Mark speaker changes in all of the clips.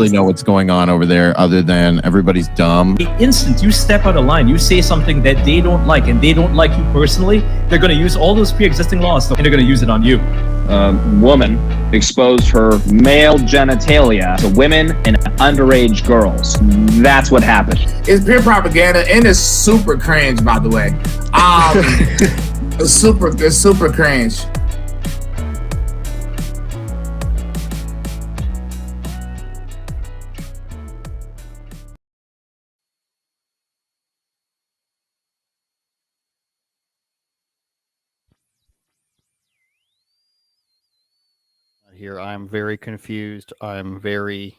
Speaker 1: really know what's going on over there other than everybody's dumb.
Speaker 2: The instant you step out of line, you say something that they don't like and they don't like you personally, they're going to use all those pre-existing laws and they're going to use it on you.
Speaker 3: Woman exposed her male genitalia to women and underage girls. That's what happened.
Speaker 4: It's pure propaganda and it's super cringe, by the way. It's super cringe.
Speaker 5: Here, I'm very confused. I'm very,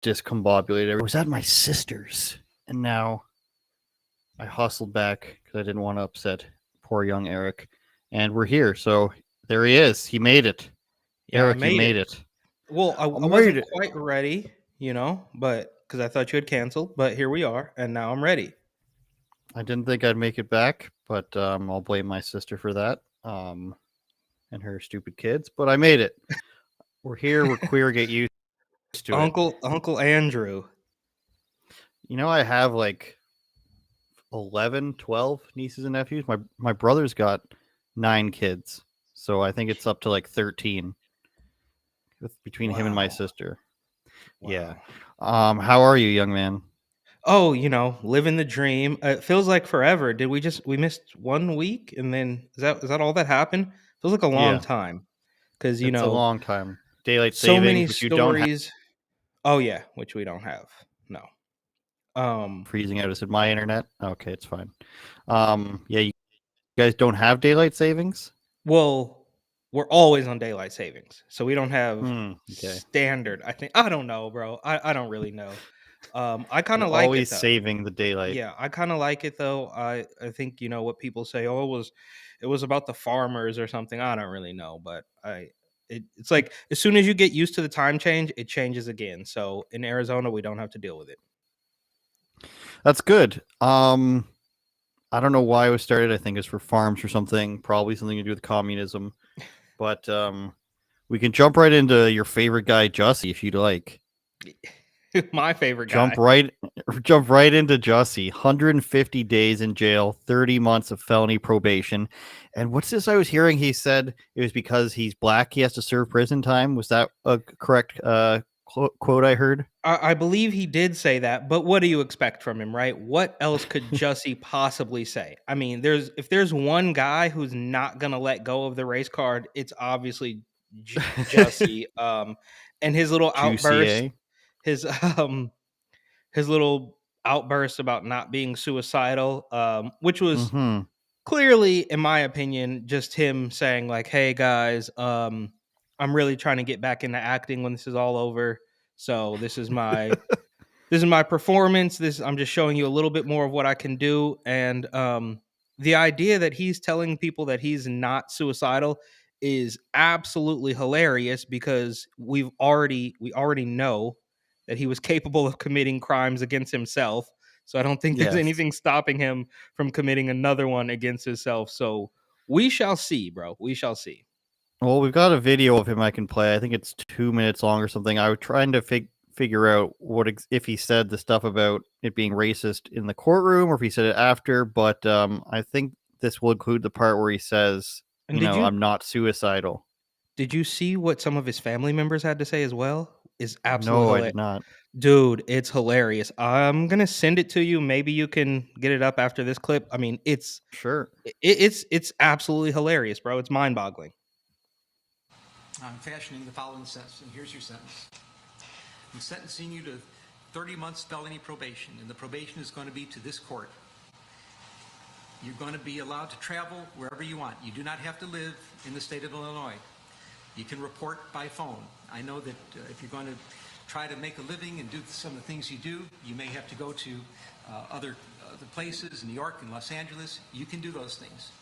Speaker 5: discombobulated. I was at my sister's, and now I hustled back because I didn't want to upset poor young Eric. And we're here, so there he is. He made it.
Speaker 6: Yeah,
Speaker 5: Eric, you made it.
Speaker 6: Well, I wasn't quite ready, but because I thought you had canceled. But here we are, and now I'm ready.
Speaker 5: I didn't think I'd make it back, but I'll blame my sister for that. And her stupid kids, but I made it. We're here. We're queer. Get used to it.
Speaker 6: Uncle Andrew.
Speaker 5: I have like 11, 12 nieces and nephews. My brother's got 9 kids, so I think it's up to like 13 between him and my sister. Wow. Yeah. How are you, young man?
Speaker 6: Oh, living the dream. It feels like forever. Did we missed 1 week, and then is that all that happened? Feels like a long time, because
Speaker 5: it's a long time. Daylight
Speaker 6: so
Speaker 5: savings,
Speaker 6: many
Speaker 5: which
Speaker 6: stories.
Speaker 5: You don't have.
Speaker 6: Oh yeah, which we don't have. No.
Speaker 5: Freezing out. Is it my internet? Okay, it's fine. Yeah, you guys don't have daylight savings.
Speaker 6: Well, we're always on daylight savings, so we don't have standard. I don't know, bro. I don't really know. I kind of like
Speaker 5: always
Speaker 6: it, though.
Speaker 5: Saving the daylight.
Speaker 6: Yeah, I kind of like it though. I think what people say. Oh, it was about the farmers or something. I don't really know, but it's like as soon as you get used to the time change, it changes again. So in Arizona, we don't have to deal with it.
Speaker 5: That's good. I don't know why it was started. I think it's for farms or something. Probably something to do with communism. But we can jump right into your favorite guy, Jussie, if you'd like.
Speaker 6: My favorite guy.
Speaker 5: Jump right into Jussie. 150 days in jail, 30 months of felony probation. And what's this I was hearing? He said it was because he's black, he has to serve prison time. Was that a correct quote I heard?
Speaker 6: I believe he did say that, but what do you expect from him, right? What else could Jussie possibly say? I mean, if there's one guy who's not going to let go of the race card, it's obviously Jussie. And his little outburst. His little outburst about not being suicidal, which was clearly, in my opinion, just him saying like, "Hey guys, I'm really trying to get back into acting when this is all over. So this is my performance. I'm just showing you a little bit more of what I can do." And the idea that he's telling people that he's not suicidal is absolutely hilarious, because we already know that he was capable of committing crimes against himself. So I don't think there's anything stopping him from committing another one against himself. So we shall see, bro. We shall see.
Speaker 5: Well, we've got a video of him I can play. I think it's 2 minutes long or something. I was trying to figure out if he said the stuff about it being racist in the courtroom or if he said it after. But I think this will include the part where he says, I'm not suicidal.
Speaker 6: Did you see what some of his family members had to say as well? Is absolutely
Speaker 5: hilarious. I did not.
Speaker 6: Dude, it's hilarious. I'm gonna send it to you. Maybe you can get it up after this clip. I mean, it's absolutely hilarious, bro. It's mind-boggling.
Speaker 7: I'm fashioning the following sentence, and here's your sentence. I'm sentencing you to 30 months felony probation, and the probation is going to be to this court. You're going to be allowed to travel wherever you want. You do not have to live in the state of Illinois. You can report by phone. I know that if you're going to try to make a living and do some of the things you do, you may have to go to other places in New York and Los Angeles. You can do those things.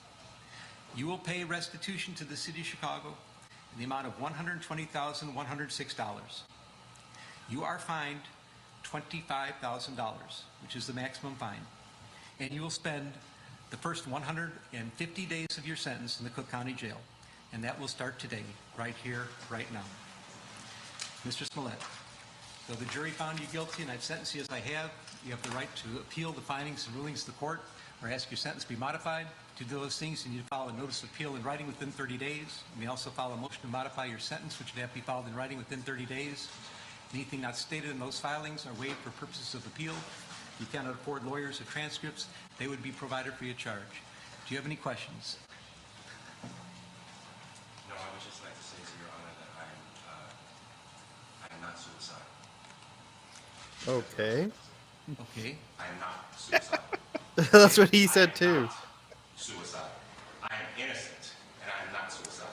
Speaker 7: You will pay restitution to the city of Chicago in the amount of $120,106. You are fined $25,000, which is the maximum fine, and you will spend the first 150 days of your sentence in the Cook County Jail, and that will start today, right here, right now. Mr. Smollett, though the jury found you guilty and I've sentenced you as I have, you have the right to appeal the findings and rulings of the court or ask your sentence be modified. To do those things, you need to file a notice of appeal in writing within 30 days. You may also file a motion to modify your sentence, which would have to be filed in writing within 30 days. Anything not stated in those filings are waived for purposes of appeal. You cannot afford lawyers or transcripts. They would be provided free of charge. Do you have any questions?
Speaker 8: No, I would just like to say to Your Honor that I am not suicidal.
Speaker 5: Okay.
Speaker 7: Okay.
Speaker 8: I am not suicidal.
Speaker 5: That's what he said too.
Speaker 8: Suicidal. I am innocent, and I am not suicidal.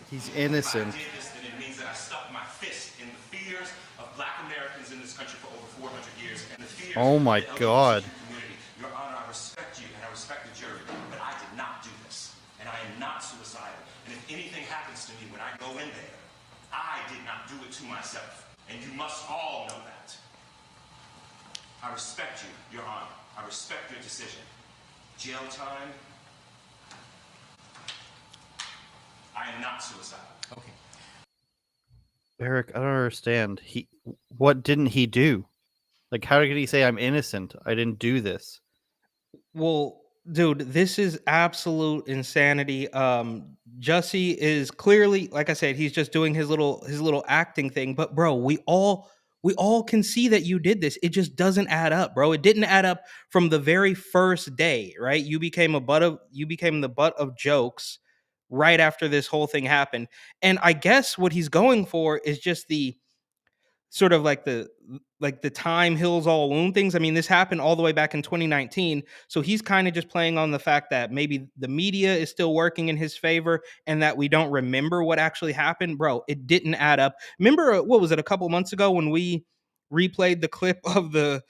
Speaker 5: He's
Speaker 8: If
Speaker 5: innocent.
Speaker 8: I did this, then it means that I stuck my fist in the fears of Black Americans in this country for over 400 years, and the fears
Speaker 5: Oh my
Speaker 8: of the
Speaker 5: God.
Speaker 8: LGBT community. Your Honor, I respect you, and I respect the jury, but I did not do this, and I am not suicidal. And if anything happens to me when I go in there, I did not do it to myself, and you must all know that. I respect you, Your Honor. I respect your decision. Jail time. I am not suicidal.
Speaker 7: Okay.
Speaker 5: Eric, I don't understand. What didn't he do? Like, how could he say I'm innocent? I didn't do this.
Speaker 6: Well, dude, this is absolute insanity. Jussie is clearly, like I said, he's just doing his little acting thing. But bro, we all can see that you did this. It just doesn't add up, bro. It didn't add up from the very first day, right? You became the butt of jokes right after this whole thing happened. And I guess what he's going for is just the sort of like the time heals all wound things. I mean, this happened all the way back in 2019. So he's kind of just playing on the fact that maybe the media is still working in his favor and that we don't remember what actually happened. Bro, it didn't add up. Remember, what was it, a couple months ago when we replayed the clip of the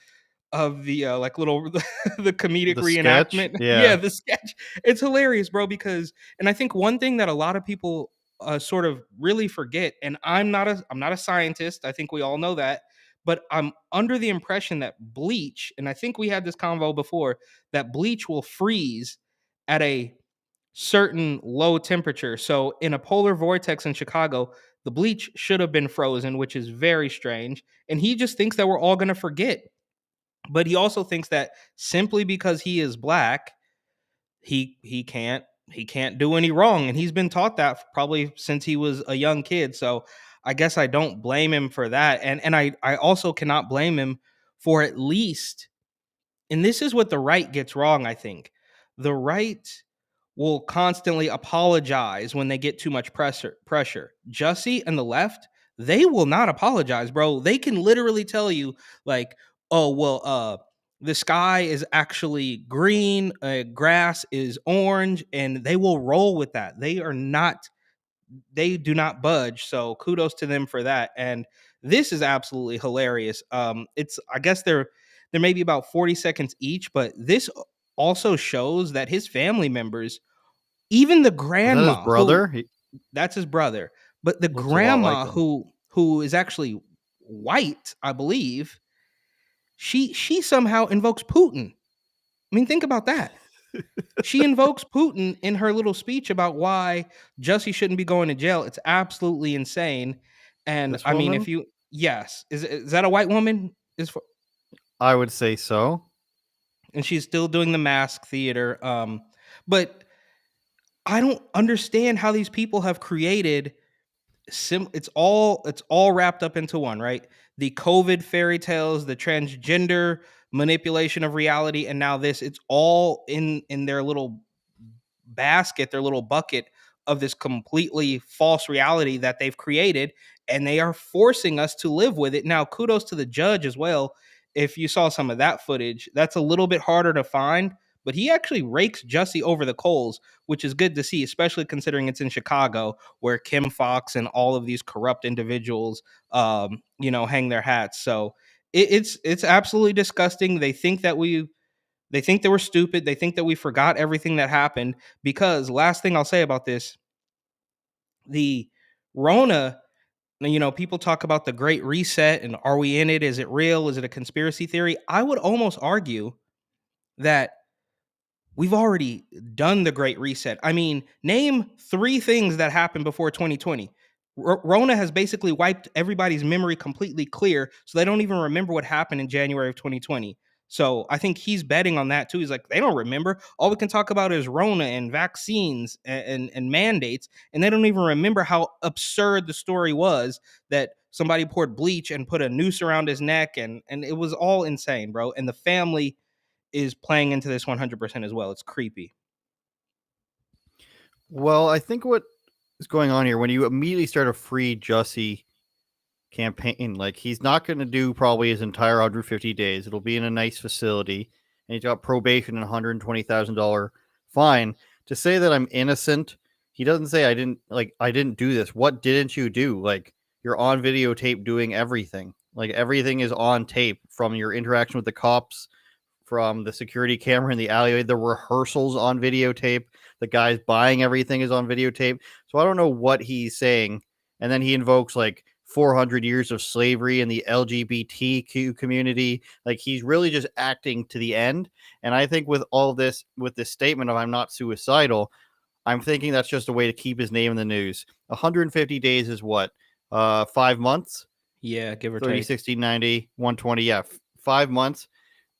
Speaker 6: like little the comedic
Speaker 5: The sketch?
Speaker 6: reenactment?
Speaker 5: Yeah.
Speaker 6: The sketch. It's hilarious, bro, because and I think one thing that a lot of people sort of really forget, and I'm not a scientist, I think we all know that, but I'm under the impression that bleach, and I think we had this convo before, that bleach will freeze at a certain low temperature. So in a polar vortex in Chicago, the bleach should have been frozen, which is very strange, and he just thinks that we're all going to forget. But he also thinks that simply because he is black, he can't do any wrong, and he's been taught that probably since he was a young kid. So I guess I don't blame him for that, and I also cannot blame him for at least, and this is what the right gets wrong. I think the right will constantly apologize when they get too much pressure. Jussie and the left, they will not apologize, bro. They can literally tell you like, oh well, the sky is actually green, grass is orange, and they will roll with that. They do not budge. So kudos to them for that. And this is absolutely hilarious. It's, I guess they're maybe about 40 seconds each, but this also shows that his family members, even the
Speaker 5: Is that
Speaker 6: grandma,
Speaker 5: his brother?
Speaker 6: that's his brother, but the
Speaker 5: Looks a lot
Speaker 6: grandma
Speaker 5: like him.
Speaker 6: who is actually white, I believe, she somehow invokes Putin. I mean, think about that. She invokes Putin in her little speech about why Jussie shouldn't be going to jail. It's absolutely insane. And
Speaker 5: This
Speaker 6: I mean,
Speaker 5: woman?
Speaker 6: if you, yes, is that a white woman?
Speaker 5: I would say so.
Speaker 6: And she's still doing the mask theater. But I don't understand how these people have created it's all wrapped up into one, right? The COVID fairy tales, the transgender manipulation of reality, and now this, it's all in their little basket, their little bucket of this completely false reality that they've created, and they are forcing us to live with it. Now, kudos to the judge as well. If you saw some of that footage, that's a little bit harder to find, but he actually rakes Jussie over the coals, which is good to see, especially considering it's in Chicago, where Kim Fox and all of these corrupt individuals, hang their hats. So it's absolutely disgusting. They think that we're stupid. They think that we forgot everything that happened. Because last thing I'll say about this, the Rona, people talk about the Great Reset and are we in it? Is it real? Is it a conspiracy theory? I would almost argue that we've already done the Great Reset. I mean, name 3 things that happened before 2020. Rona has basically wiped everybody's memory completely clear, so they don't even remember what happened in January of 2020. So I think he's betting on that too. He's like, they don't remember. All we can talk about is Rona and vaccines and mandates, and they don't even remember how absurd the story was that somebody poured bleach and put a noose around his neck, and it was all insane, bro. And the family is playing into this 100% as well. It's creepy.
Speaker 5: Well, I think what is going on here, when you immediately start a free Jussie campaign, like, he's not going to do probably his entire 150 days. It'll be in a nice facility, and he's got probation and $120,000 fine. To say that I'm innocent, he doesn't say I didn't do this. What didn't you do? Like, you're on videotape doing everything. Like, everything is on tape, from your interaction with the cops, from the security camera in the alleyway, the rehearsals on videotape, the guys buying everything is on videotape. So I don't know what he's saying. And then he invokes like 400 years of slavery in the LGBTQ community. Like, he's really just acting to the end. And I think with all this, with this statement of I'm not suicidal, I'm thinking that's just a way to keep his name in the news. 150 days is what? 5 months?
Speaker 6: Yeah, give or
Speaker 5: 30,
Speaker 6: take.
Speaker 5: 60, 90, 120. Yeah, 5 months.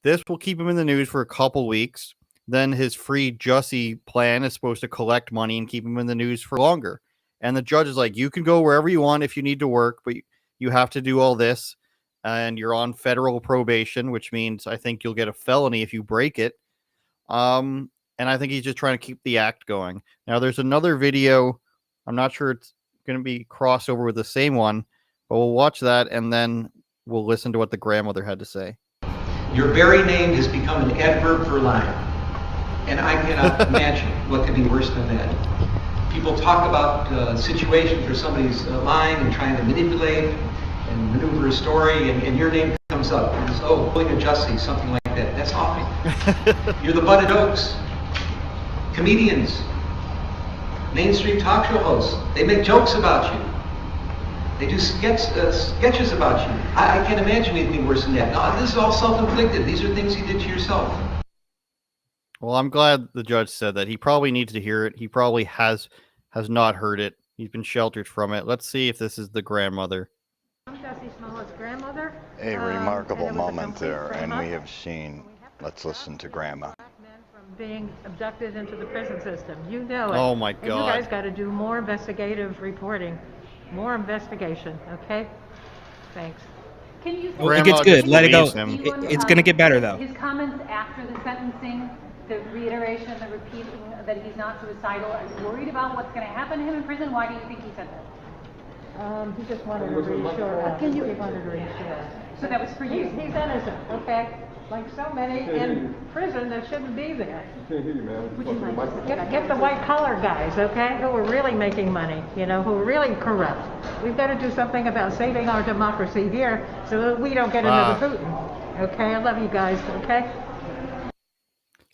Speaker 5: This will keep him in the news for a couple weeks. Then his free Jussie plan is supposed to collect money and keep him in the news for longer. And the judge is like, you can go wherever you want if you need to work, but you have to do all this. And you're on federal probation, which means I think you'll get a felony if you break it. And I think he's just trying to keep the act going. Now, there's another video. I'm not sure it's going to be crossover with the same one, but we'll watch that and then we'll listen to what the grandmother had to say.
Speaker 7: Your very name has become an adverb for lying. And I cannot imagine what could be worse than that. People talk about situations where somebody's lying and trying to manipulate and maneuver a story, and your name comes up. And it's, oh, pulling a Jussie, something like that. That's awful. You're the butt of jokes. Comedians, mainstream talk show hosts, they make jokes about you. They do sketches about you. I can't imagine anything worse than that. Now, this is all self-inflicted. These are things you did to yourself.
Speaker 5: Well, I'm glad the judge said that. He probably needs to hear it. He probably has not heard it. He's been sheltered from it. Let's see if this is the grandmother.
Speaker 9: I'm Jussie Smollett's grandmother.
Speaker 10: A remarkable
Speaker 9: and it was a
Speaker 10: moment
Speaker 9: complete
Speaker 10: there, and
Speaker 9: frame-up.
Speaker 10: we have seen. Let's listen to Grandma.
Speaker 9: Black men from being abducted into the prison system. You know it.
Speaker 5: Oh my
Speaker 9: And you
Speaker 5: God.
Speaker 9: guys got to do more investigative reporting, more investigation. Okay? Thanks.
Speaker 11: Can you
Speaker 6: Well,
Speaker 5: Grandma
Speaker 6: it gets good.
Speaker 5: just
Speaker 6: Let it go.
Speaker 5: believes him.
Speaker 6: It's going to get better, though.
Speaker 11: His comments after the sentencing, the reiteration, the repeating that he's not suicidal, are you worried about what's going to happen to him in prison? Why do you think he said that?
Speaker 9: He just wanted to reassure us. He wanted to reassure us.
Speaker 11: So that was for you.
Speaker 9: He's innocent, okay? Like so many in prison that shouldn't be there.
Speaker 11: Would you like to
Speaker 9: Get the white collar guys, okay, who are really making money, who are really corrupt. We've got to do something about saving our democracy here so that we don't get another Putin. Okay, I love you guys, okay?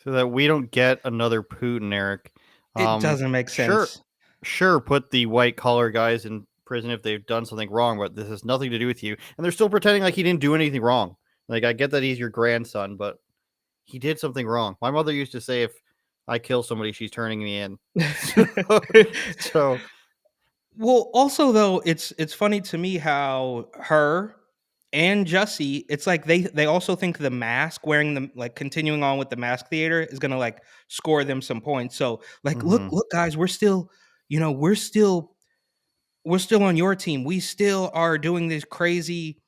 Speaker 5: So that we don't get another Putin, Eric.
Speaker 6: It doesn't make sense.
Speaker 5: Sure, put the white collar guys in prison if they've done something wrong, but this has nothing to do with you. And they're still pretending like he didn't do anything wrong. Like, I get that he's your grandson, but he did something wrong. My mother used to say, if I kill somebody, she's turning me in. So,
Speaker 6: Well, also though, it's funny to me how her and Jussie, it's like they also think the mask, wearing them, like continuing on with the mask theater, is gonna like score them some points. So like, look, guys, we're still on your team. We still are doing this crazy,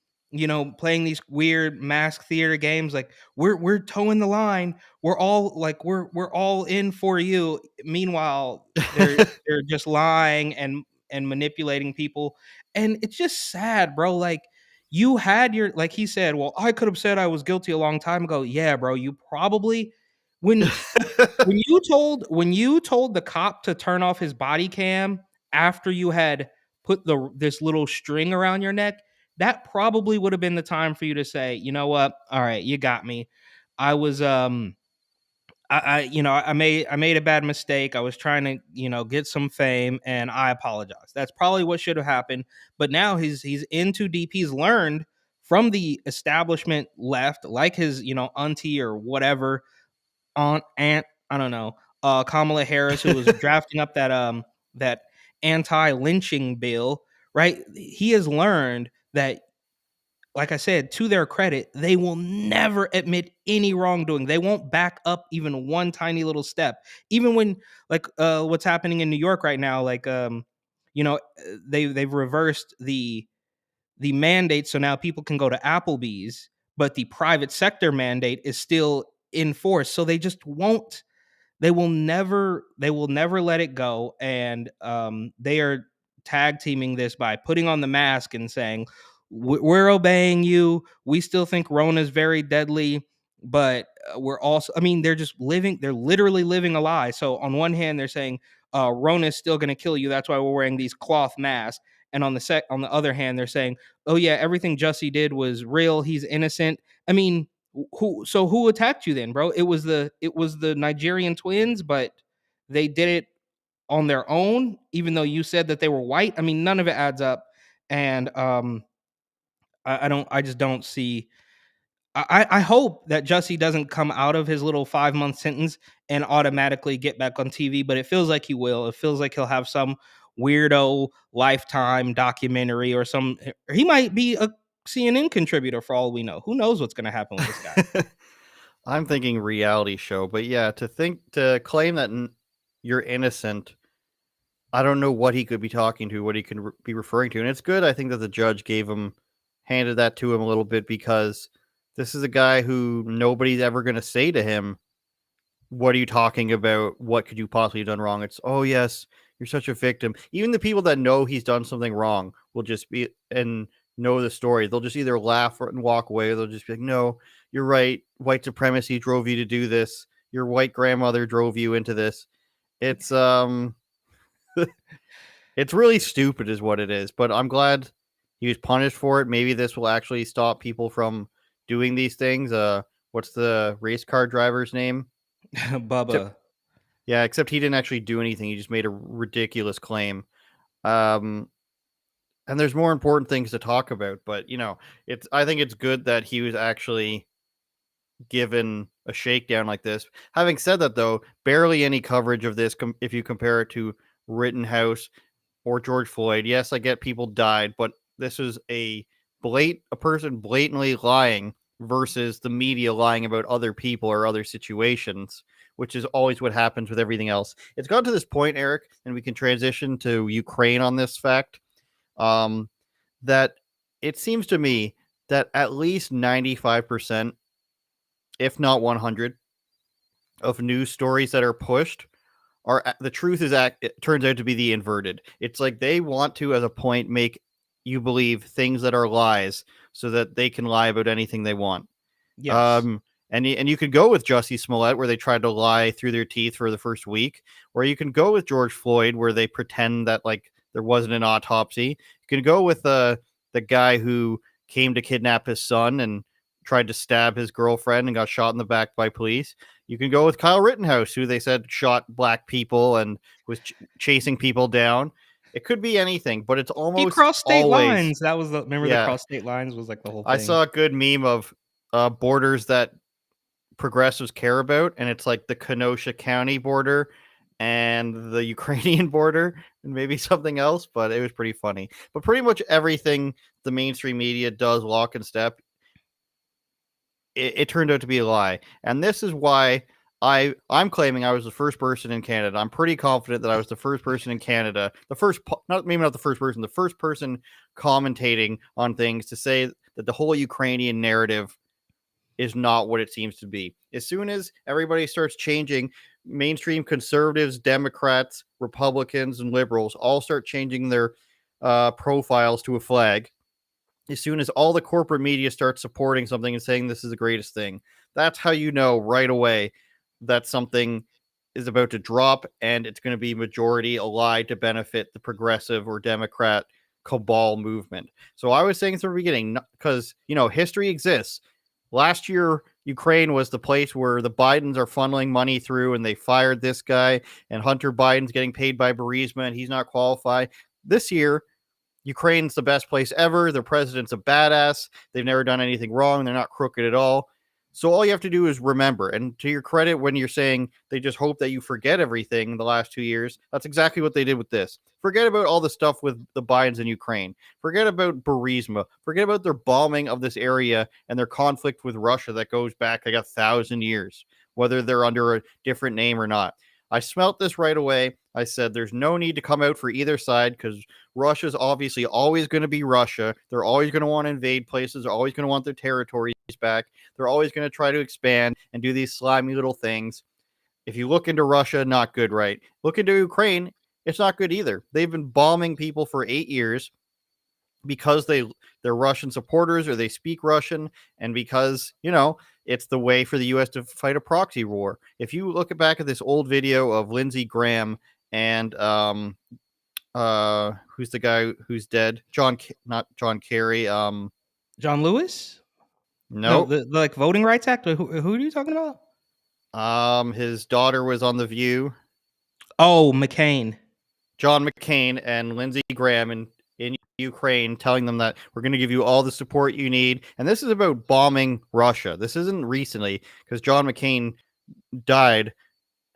Speaker 6: playing these weird mask theater games. Like we're towing the line. We're all like we're all in for you. Meanwhile, they're just lying and manipulating people, and it's just sad, bro. Like, you had your, like he said, well, I could have said I was guilty a long time ago. Yeah, bro, you probably when when you told the cop to turn off his body cam after you had put this little string around your neck, that probably would have been the time for you to say, you know what? All right, you got me. I was I made a bad mistake. I was trying to, get some fame, and I apologize. That's probably what should have happened. But now he's in too deep. He's learned from the establishment left, like his, auntie or whatever, aunt, I don't know, Kamala Harris, who was drafting up that anti-lynching bill, right? He has learned that, like I said, to their credit, they will never admit any wrongdoing. They won't back up even one tiny little step. Even when, like, what's happening in New York right now, like, they've reversed the mandate, so now people can go to Applebee's, but the private sector mandate is still in force. So they just won't. They will never let it go, and they are tag teaming this by putting on the mask and saying, we're obeying you. We still think Rona is very deadly, but we're also, I mean, they're literally living a lie. So on one hand, they're saying Rona is still going to kill you. That's why we're wearing these cloth masks. And on the other hand, they're saying, oh yeah, everything Jussie did was real. He's innocent. I mean, who attacked you then, bro? It was the Nigerian twins, but they did it on their own, even though you said that they were white. I mean, none of it adds up. And I just don't see. I hope that Jussie doesn't come out of his little 5-month sentence and automatically get back on TV, but it feels like he will. It feels like he'll have some weirdo Lifetime documentary or he might be a CNN contributor for all we know. Who knows what's going to happen with this guy?
Speaker 5: I'm thinking reality show, but yeah, to claim that you're innocent, I don't know what he could be talking to, what he could be referring to. And it's good, I think, that the judge handed that to him a little bit, because this is a guy who nobody's ever going to say to him, what are you talking about? What could you possibly have done wrong? It's, oh yes, you're such a victim. Even the people that know he's done something wrong will just be, and know the story. They'll just either laugh and walk away. Or they'll just be like, no, you're right. White supremacy drove you to do this. Your white grandmother drove you into this. It's, it's really stupid is what it is, but I'm glad he was punished for it. Maybe this will actually stop people from doing these things. What's the race car driver's name?
Speaker 6: Bubba.
Speaker 5: Yeah, except he didn't actually do anything. He just made a ridiculous claim. And there's more important things to talk about, but I think it's good that he was actually given a shakedown like this. Having said that, though, barely any coverage of this if you compare it to Rittenhouse or George Floyd. Yes, I get people died, but this is a person blatantly lying versus the media lying about other people or other situations, which is always what happens with everything else. It's gotten to this point, Eric, and we can transition to Ukraine on this fact, that it seems to me that at least 95%, if not 100, of news stories that are pushed are the truth it turns out to be the inverted. It's like they want to, as a point, make you believe things that are lies so that they can lie about anything they want.
Speaker 6: Yes.
Speaker 5: And you could go with Jussie Smollett, where they tried to lie through their teeth for the first week, or you can go with George Floyd, where they pretend that like there wasn't an autopsy. You can go with the guy who came to kidnap his son and tried to stab his girlfriend and got shot in the back by police. You can go with Kyle Rittenhouse, who they said shot black people and was chasing people down. It could be anything, but it's almost
Speaker 6: he crossed state
Speaker 5: always
Speaker 6: lines. That was the cross state lines was like the whole thing.
Speaker 5: I saw a good meme of borders that progressives care about, and it's like the Kenosha County border and the Ukrainian border and maybe something else, but it was pretty funny. But pretty much everything the mainstream media does lock and step, it turned out to be a lie. And this is why I'm claiming I was the first person in Canada. I'm pretty confident that I was the first person in Canada, the first person commentating on things to say that the whole Ukrainian narrative is not what it seems to be. As soon as everybody starts changing, mainstream conservatives, Democrats, Republicans, and liberals all start changing their profiles to a flag. As soon as all the corporate media starts supporting something and saying this is the greatest thing, that's how you know right away that something is about to drop and it's going to be majority a lie to benefit the progressive or Democrat cabal movement. So I was saying from the beginning, because, history exists. Last year, Ukraine was the place where the Bidens are funneling money through, and they fired this guy, and Hunter Biden's getting paid by Burisma, and he's not qualified. This year, Ukraine's the best place ever. Their president's a badass. They've never done anything wrong. They're not crooked at all. So all you have to do is remember. And to your credit, when you're saying they just hope that you forget everything in the last 2 years, that's exactly what they did with this. Forget about all the stuff with the Bidens in Ukraine. Forget about Burisma. Forget about their bombing of this area and their conflict with Russia that goes back like 1,000 years, whether they're under a different name or not. I smelt this right away. I said there's no need to come out for either side because Russia's obviously always going to be Russia. They're always going to want to invade places. They're always going to want their territories back. They're always going to try to expand and do these slimy little things. If you look into Russia, not good, right? Look into Ukraine, it's not good either. They've been bombing people for 8 years because they're Russian supporters or they speak Russian, and because, it's the way for the U.S. to fight a proxy war. If you look back at this old video of Lindsey Graham and who's the guy who's dead? Not John Kerry.
Speaker 6: John Lewis?
Speaker 5: No,
Speaker 6: the like voting rights act. Who are you talking about?
Speaker 5: His daughter was on The View.
Speaker 6: Oh, McCain.
Speaker 5: John McCain and Lindsey Graham in Ukraine, telling them that we're going to give you all the support you need. And this is about bombing Russia. This isn't recently because John McCain died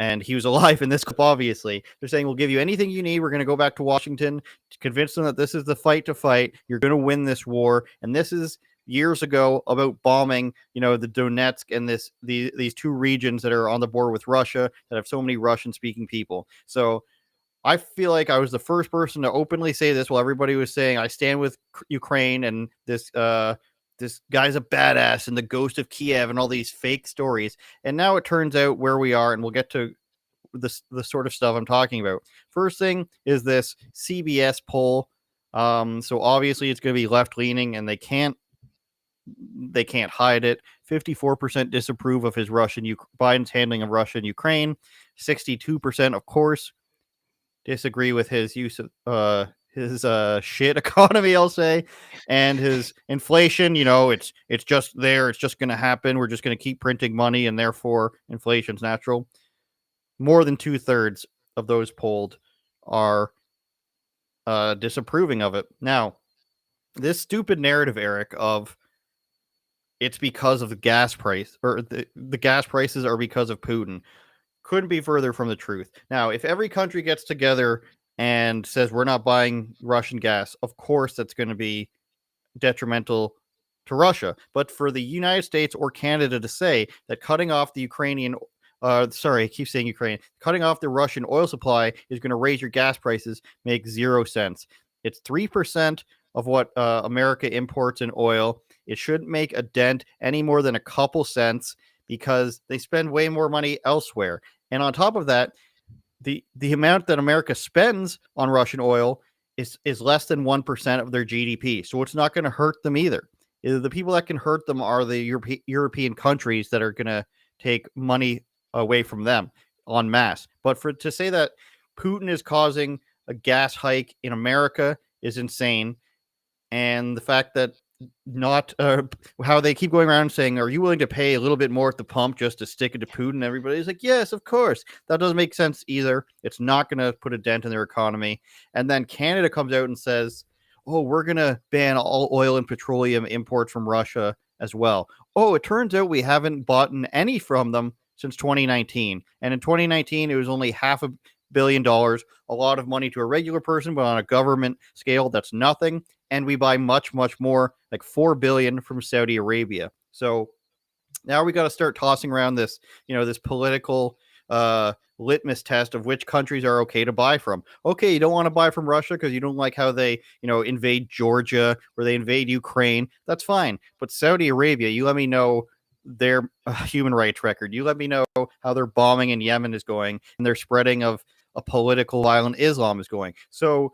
Speaker 5: and he was alive in this clip, obviously. They're saying, we'll give you anything you need. We're going to go back to Washington to convince them that this is the fight to fight. You're going to win this war. And this is years ago about bombing, the Donetsk and these two regions that are on the border with Russia that have so many Russian-speaking people. So I feel like I was the first person to openly say this while everybody was saying I stand with Ukraine and this guy's a badass and the ghost of Kiev and all these fake stories. And now it turns out where we are, and we'll get to the sort of stuff I'm talking about. First thing is this CBS poll. So obviously it's going to be left leaning, and they can't hide it. 54% disapprove of Biden's handling of Russia and Ukraine. 62%, of course, disagree with his use of his shit economy, I'll say, and his inflation. It's just there. It's just going to happen. We're just going to keep printing money, and therefore inflation's natural. More than 2/3 of those polled are disapproving of it. Now, this stupid narrative, Eric, of it's because of the gas price, or the gas prices are because of Putin, couldn't be further from the truth. Now, if every country gets together and says we're not buying Russian gas, of course that's going to be detrimental to Russia. But for the United States or Canada to say that cutting off the cutting off the Russian oil supply is going to raise your gas prices makes zero sense. It's 3% of what America imports in oil. It shouldn't make a dent any more than a couple cents because they spend way more money elsewhere. And on top of that, the amount that America spends on Russian oil is less than 1% of their GDP. So it's not going to hurt them either. The people that can hurt them are the European countries that are going to take money away from them en masse. But to say that Putin is causing a gas hike in America is insane. And the fact that how they keep going around saying, are you willing to pay a little bit more at the pump just to stick it to Putin? Everybody's like, yes, of course. That doesn't make sense either. It's not going to put a dent in their economy. And then Canada comes out and says, oh, we're going to ban all oil and petroleum imports from Russia as well. Oh, it turns out we haven't bought any from them since 2019. And in 2019, it was only $500 million, a lot of money to a regular person, but on a government scale, that's nothing. And we buy much, much more, like $4 billion from Saudi Arabia. So now we got to start tossing around this, this political litmus test of which countries are okay to buy from. Okay, you don't want to buy from Russia because you don't like how they, invade Georgia or they invade Ukraine. That's fine. But Saudi Arabia, you let me know their human rights record. You let me know how their bombing in Yemen is going and their spreading of a political violent Islam is going. So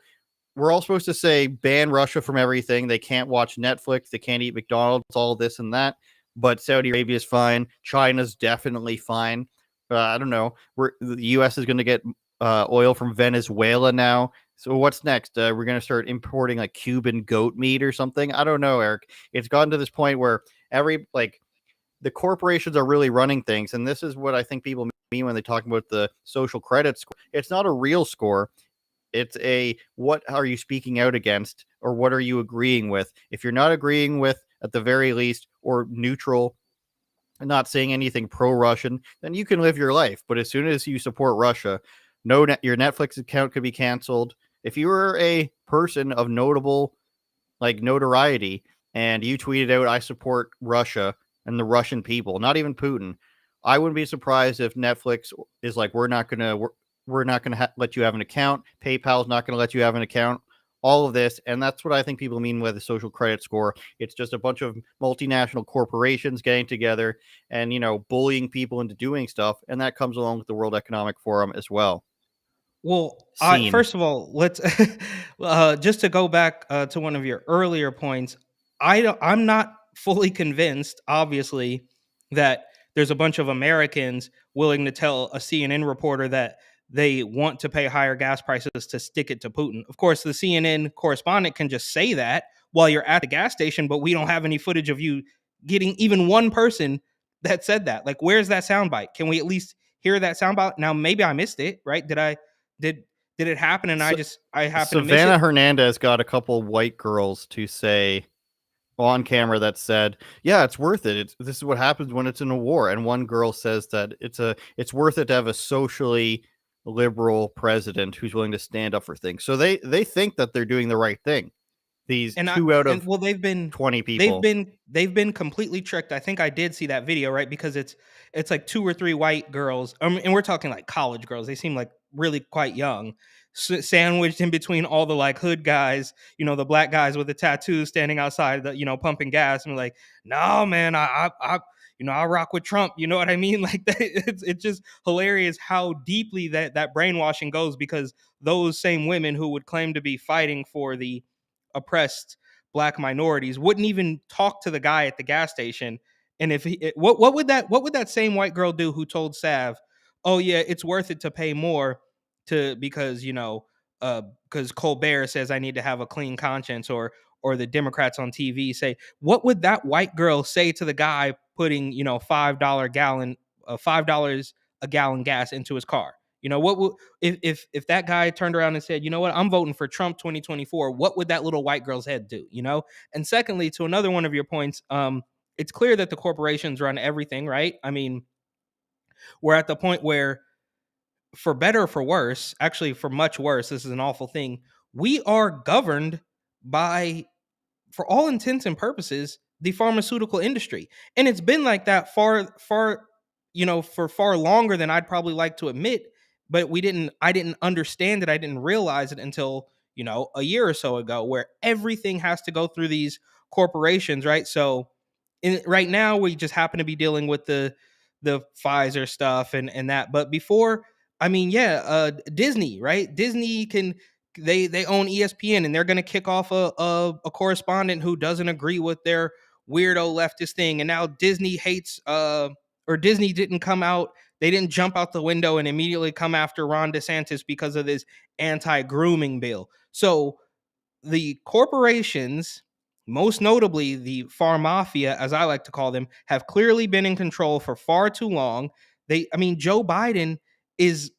Speaker 5: we're all supposed to say ban Russia from everything. They can't watch Netflix. They can't eat McDonald's, all this and that. But Saudi Arabia is fine. China's definitely fine. I don't know. The U.S. is going to get oil from Venezuela now. So what's next? We're going to start importing like Cuban goat meat or something. I don't know, Eric. It's gotten to this point where the corporations are really running things. And this is what I think people mean when they talk about the social credit score. It's not a real score. It's what are you speaking out against, or what are you agreeing with? If you're not agreeing with, at the very least, or neutral, and not saying anything pro-Russian, then you can live your life. But as soon as you support Russia, your Netflix account could be canceled. If you were a person of notable notoriety and you tweeted out, "I support Russia and the Russian people," not even Putin, I wouldn't be surprised if Netflix is like, we're not gonna let you have an account. PayPal's not gonna let you have an account. All of this, and that's what I think people mean by the social credit score. It's just a bunch of multinational corporations getting together and bullying people into doing stuff, and that comes along with the World Economic Forum as well.
Speaker 6: Well,
Speaker 5: Scene.
Speaker 6: first of all, let's just to go back to one of your earlier points. I'm not fully convinced, obviously, that there's a bunch of Americans willing to tell a CNN reporter that they want to pay higher gas prices to stick it to Putin. Of course, the CNN correspondent can just say that while you're at the gas station, but we don't have any footage of you getting even one person that said that. Like, where's that soundbite? Can we at least hear that soundbite? Now, maybe I missed it, right? Did it happen and I happened to miss
Speaker 5: Savannah
Speaker 6: it?
Speaker 5: Hernandez got a couple white girls to say on camera that said, "Yeah, it's worth it. This is what happens when it's in a war." And one girl says that it's worth it to have a socially liberal president who's willing to stand up for things. So they think that they're doing the right thing. These two out of
Speaker 6: they've been
Speaker 5: 20 people.
Speaker 6: They've been completely tricked. I think I did see that video, right? Because it's like 2 or 3 white girls, and we're talking like college girls. They seem like really quite young, sandwiched in between all the like hood guys, the black guys with the tattoos standing outside, pumping gas, and like, no, man, I rock with Trump. You know what I mean? Like that, it's just hilarious how deeply that brainwashing goes, because those same women who would claim to be fighting for the oppressed black minorities wouldn't even talk to the guy at the gas station. And if what would that same white girl do who told Sav, "Oh yeah, it's worth it to pay more because Colbert says I need to have a clean conscience," or the Democrats on TV say, what would that white girl say to the guy putting $5 a gallon gas into his car? What would, if that guy turned around and said, "You know what, I'm voting for Trump 2024, what would that little white girl's head do?" And secondly, to another one of your points, it's clear that the corporations run everything, right? I mean, we're at the point where, for better or for worse, actually for much worse, this is an awful thing, we are governed by, for all intents and purposes, the pharmaceutical industry. And it's been like that for far longer than I'd probably like to admit. But I didn't understand it. I didn't realize it until, a year or so ago, where everything has to go through these corporations, right? So right now we just happen to be dealing with the Pfizer stuff and that. But before, I mean, Disney, right? Disney they own ESPN, and they're going to kick off a correspondent who doesn't agree with their weirdo leftist thing. And now Disney hates or Disney didn't come out. They didn't jump out the window and immediately come after Ron DeSantis because of this anti-grooming bill. So the corporations, most notably the farm mafia, as I like to call them, have clearly been in control for far too long. Joe Biden is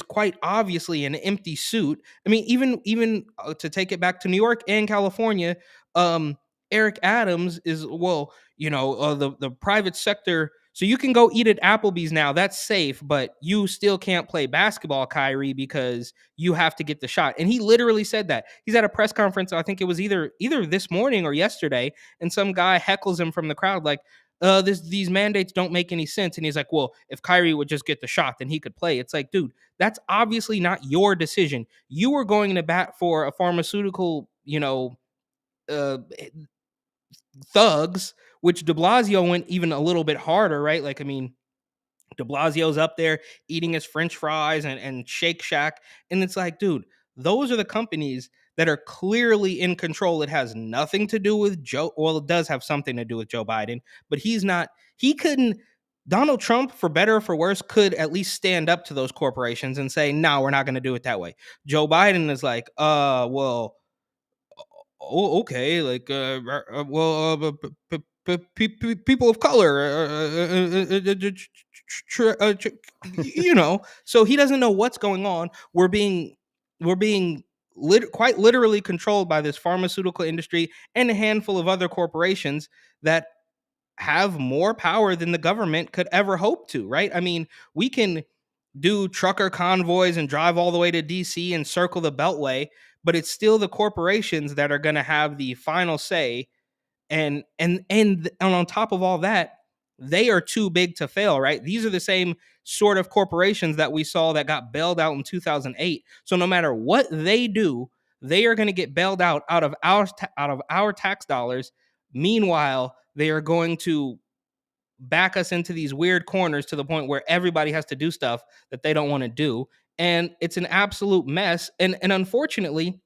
Speaker 6: quite obviously an empty suit. I mean, even to take it back to New York and California, Eric Adams is, the private sector. So you can go eat at Applebee's now. That's safe, but you still can't play basketball, Kyrie, because you have to get the shot. And he literally said that. He's at a press conference. I think it was either this morning or yesterday, and some guy heckles him from the crowd like, these mandates don't make any sense. And he's like, well, if Kyrie would just get the shot, then he could play. It's like, dude, that's obviously not your decision. You were going to bat for a pharmaceutical, thugs, which de Blasio went even a little bit harder, right? Like, I mean, de Blasio's up there eating his French fries and Shake Shack. And it's like, dude, those are the companies that are clearly in control. It has nothing to do with Joe. Well, it does have something to do with Joe Biden, but Donald Trump, for better or for worse, could at least stand up to those corporations and say, no, we're not going to do it that way. Joe Biden is like, okay, like, people of color, so he doesn't know what's going on. We're being quite literally controlled by this pharmaceutical industry and a handful of other corporations that have more power than the government could ever hope to, right? I mean, we can do trucker convoys and drive all the way to DC and circle the Beltway, but it's still the corporations that are going to have the final say. And on top of all that, they are too big to fail, right? These are the same sort of corporations that we saw that got bailed out in 2008. So no matter what they do, they are going to get bailed out of our tax dollars. Meanwhile, they are going to back us into these weird corners to the point where everybody has to do stuff that they don't want to do, and it's an absolute mess. And unfortunately,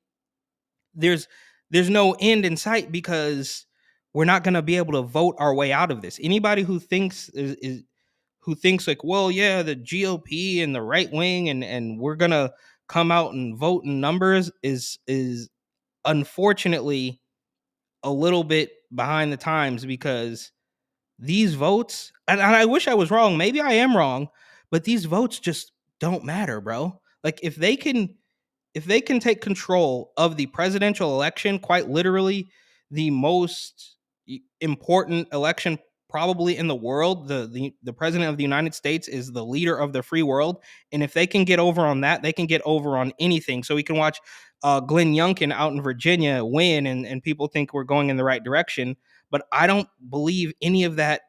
Speaker 6: there's no end in sight because we're not going to be able to vote our way out of this. Anybody who thinks who thinks like, well, yeah, the GOP and the right wing and we're going to come out and vote in numbers is unfortunately a little bit behind the times, because these votes, and I wish I was wrong, maybe I am wrong, but these votes just don't matter, bro. Like if they can take control of the presidential election, quite literally the most important election probably in the world, the president of the United States is the leader of the free world, and if they can get over on that, they can get over on anything. So we can watch Glenn Youngkin out in Virginia win, and people think we're going in the right direction, but I don't believe any of that.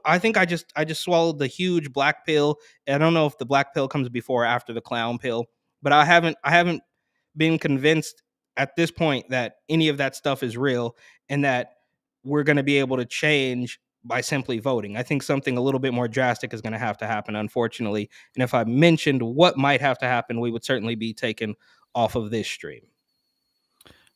Speaker 6: I think I just swallowed the huge black pill. I don't know if the black pill comes before or after the clown pill, but I haven't been convinced at this point that any of that stuff is real and that we're going to be able to change by simply voting. I think something a little bit more drastic is going to have to happen, unfortunately. And if I mentioned what might have to happen, we would certainly be taken off of this stream.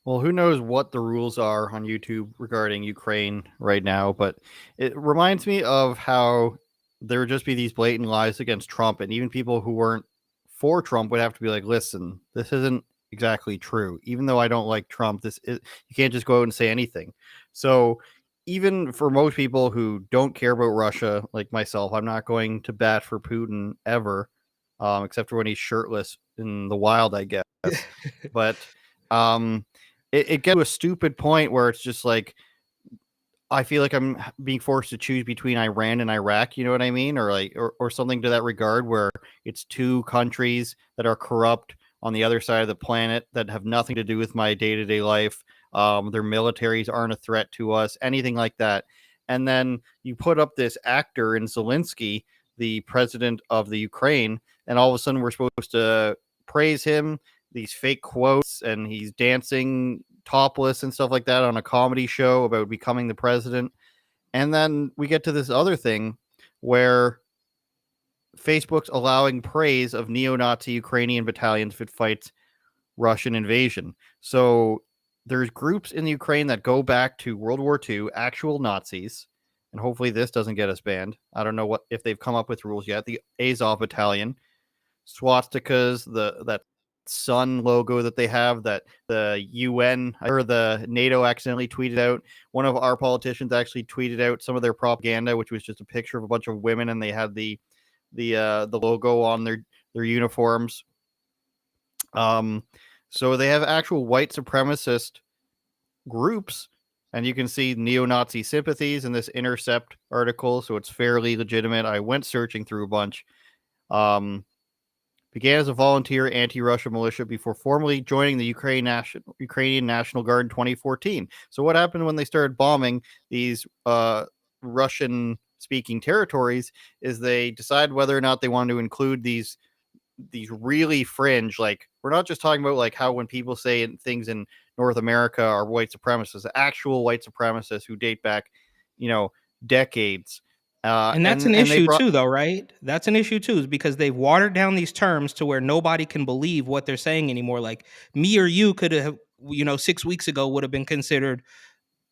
Speaker 5: Well, who knows what the rules are on YouTube regarding Ukraine right now, but it reminds me of how there would just be these blatant lies against Trump, and even people who weren't for Trump would have to be like, listen, this isn't exactly true. Even though I don't like Trump, you can't just go out and say anything. So even for most people who don't care about Russia, like myself, I'm not going to bat for Putin ever, except for when he's shirtless in the wild, I guess. But it gets to a stupid point where it's just like, I feel like I'm being forced to choose between Iran and Iraq, you know what I mean? Or something to that regard, where it's two countries that are corrupt on the other side of the planet that have nothing to do with my day-to-day life. Their militaries aren't a threat to us, anything like that. And then you put up this actor in Zelensky, the president of the Ukraine, and all of a sudden we're supposed to praise him, these fake quotes, and he's dancing topless and stuff like that on a comedy show about becoming the president. And then we get to this other thing where Facebook's allowing praise of neo-Nazi Ukrainian battalions if it fights Russian invasion. So there's groups in the Ukraine that go back to World War II, actual Nazis, and hopefully this doesn't get us banned. I don't know if they've come up with rules yet. The Azov battalion, swastikas, that sun logo that they have, that the UN or the NATO accidentally tweeted out. One of our politicians actually tweeted out some of their propaganda, which was just a picture of a bunch of women, and they had the logo on their uniforms. So they have actual white supremacist groups, and you can see neo-Nazi sympathies in this Intercept article, so it's fairly legitimate. I went searching through a bunch. Began as a volunteer anti-Russia militia before formally joining the Ukrainian National Guard in 2014. So what happened when they started bombing these Russian-speaking territories is they decided whether or not they wanted to include these really fringe, like, we're not just talking about like how when people say things in North America are white supremacists, actual white supremacists who date back, decades.
Speaker 6: And that's an issue too, though, right? That's an issue too, is because they've watered down these terms to where nobody can believe what they're saying anymore. Like me or you could have, 6 weeks ago would have been considered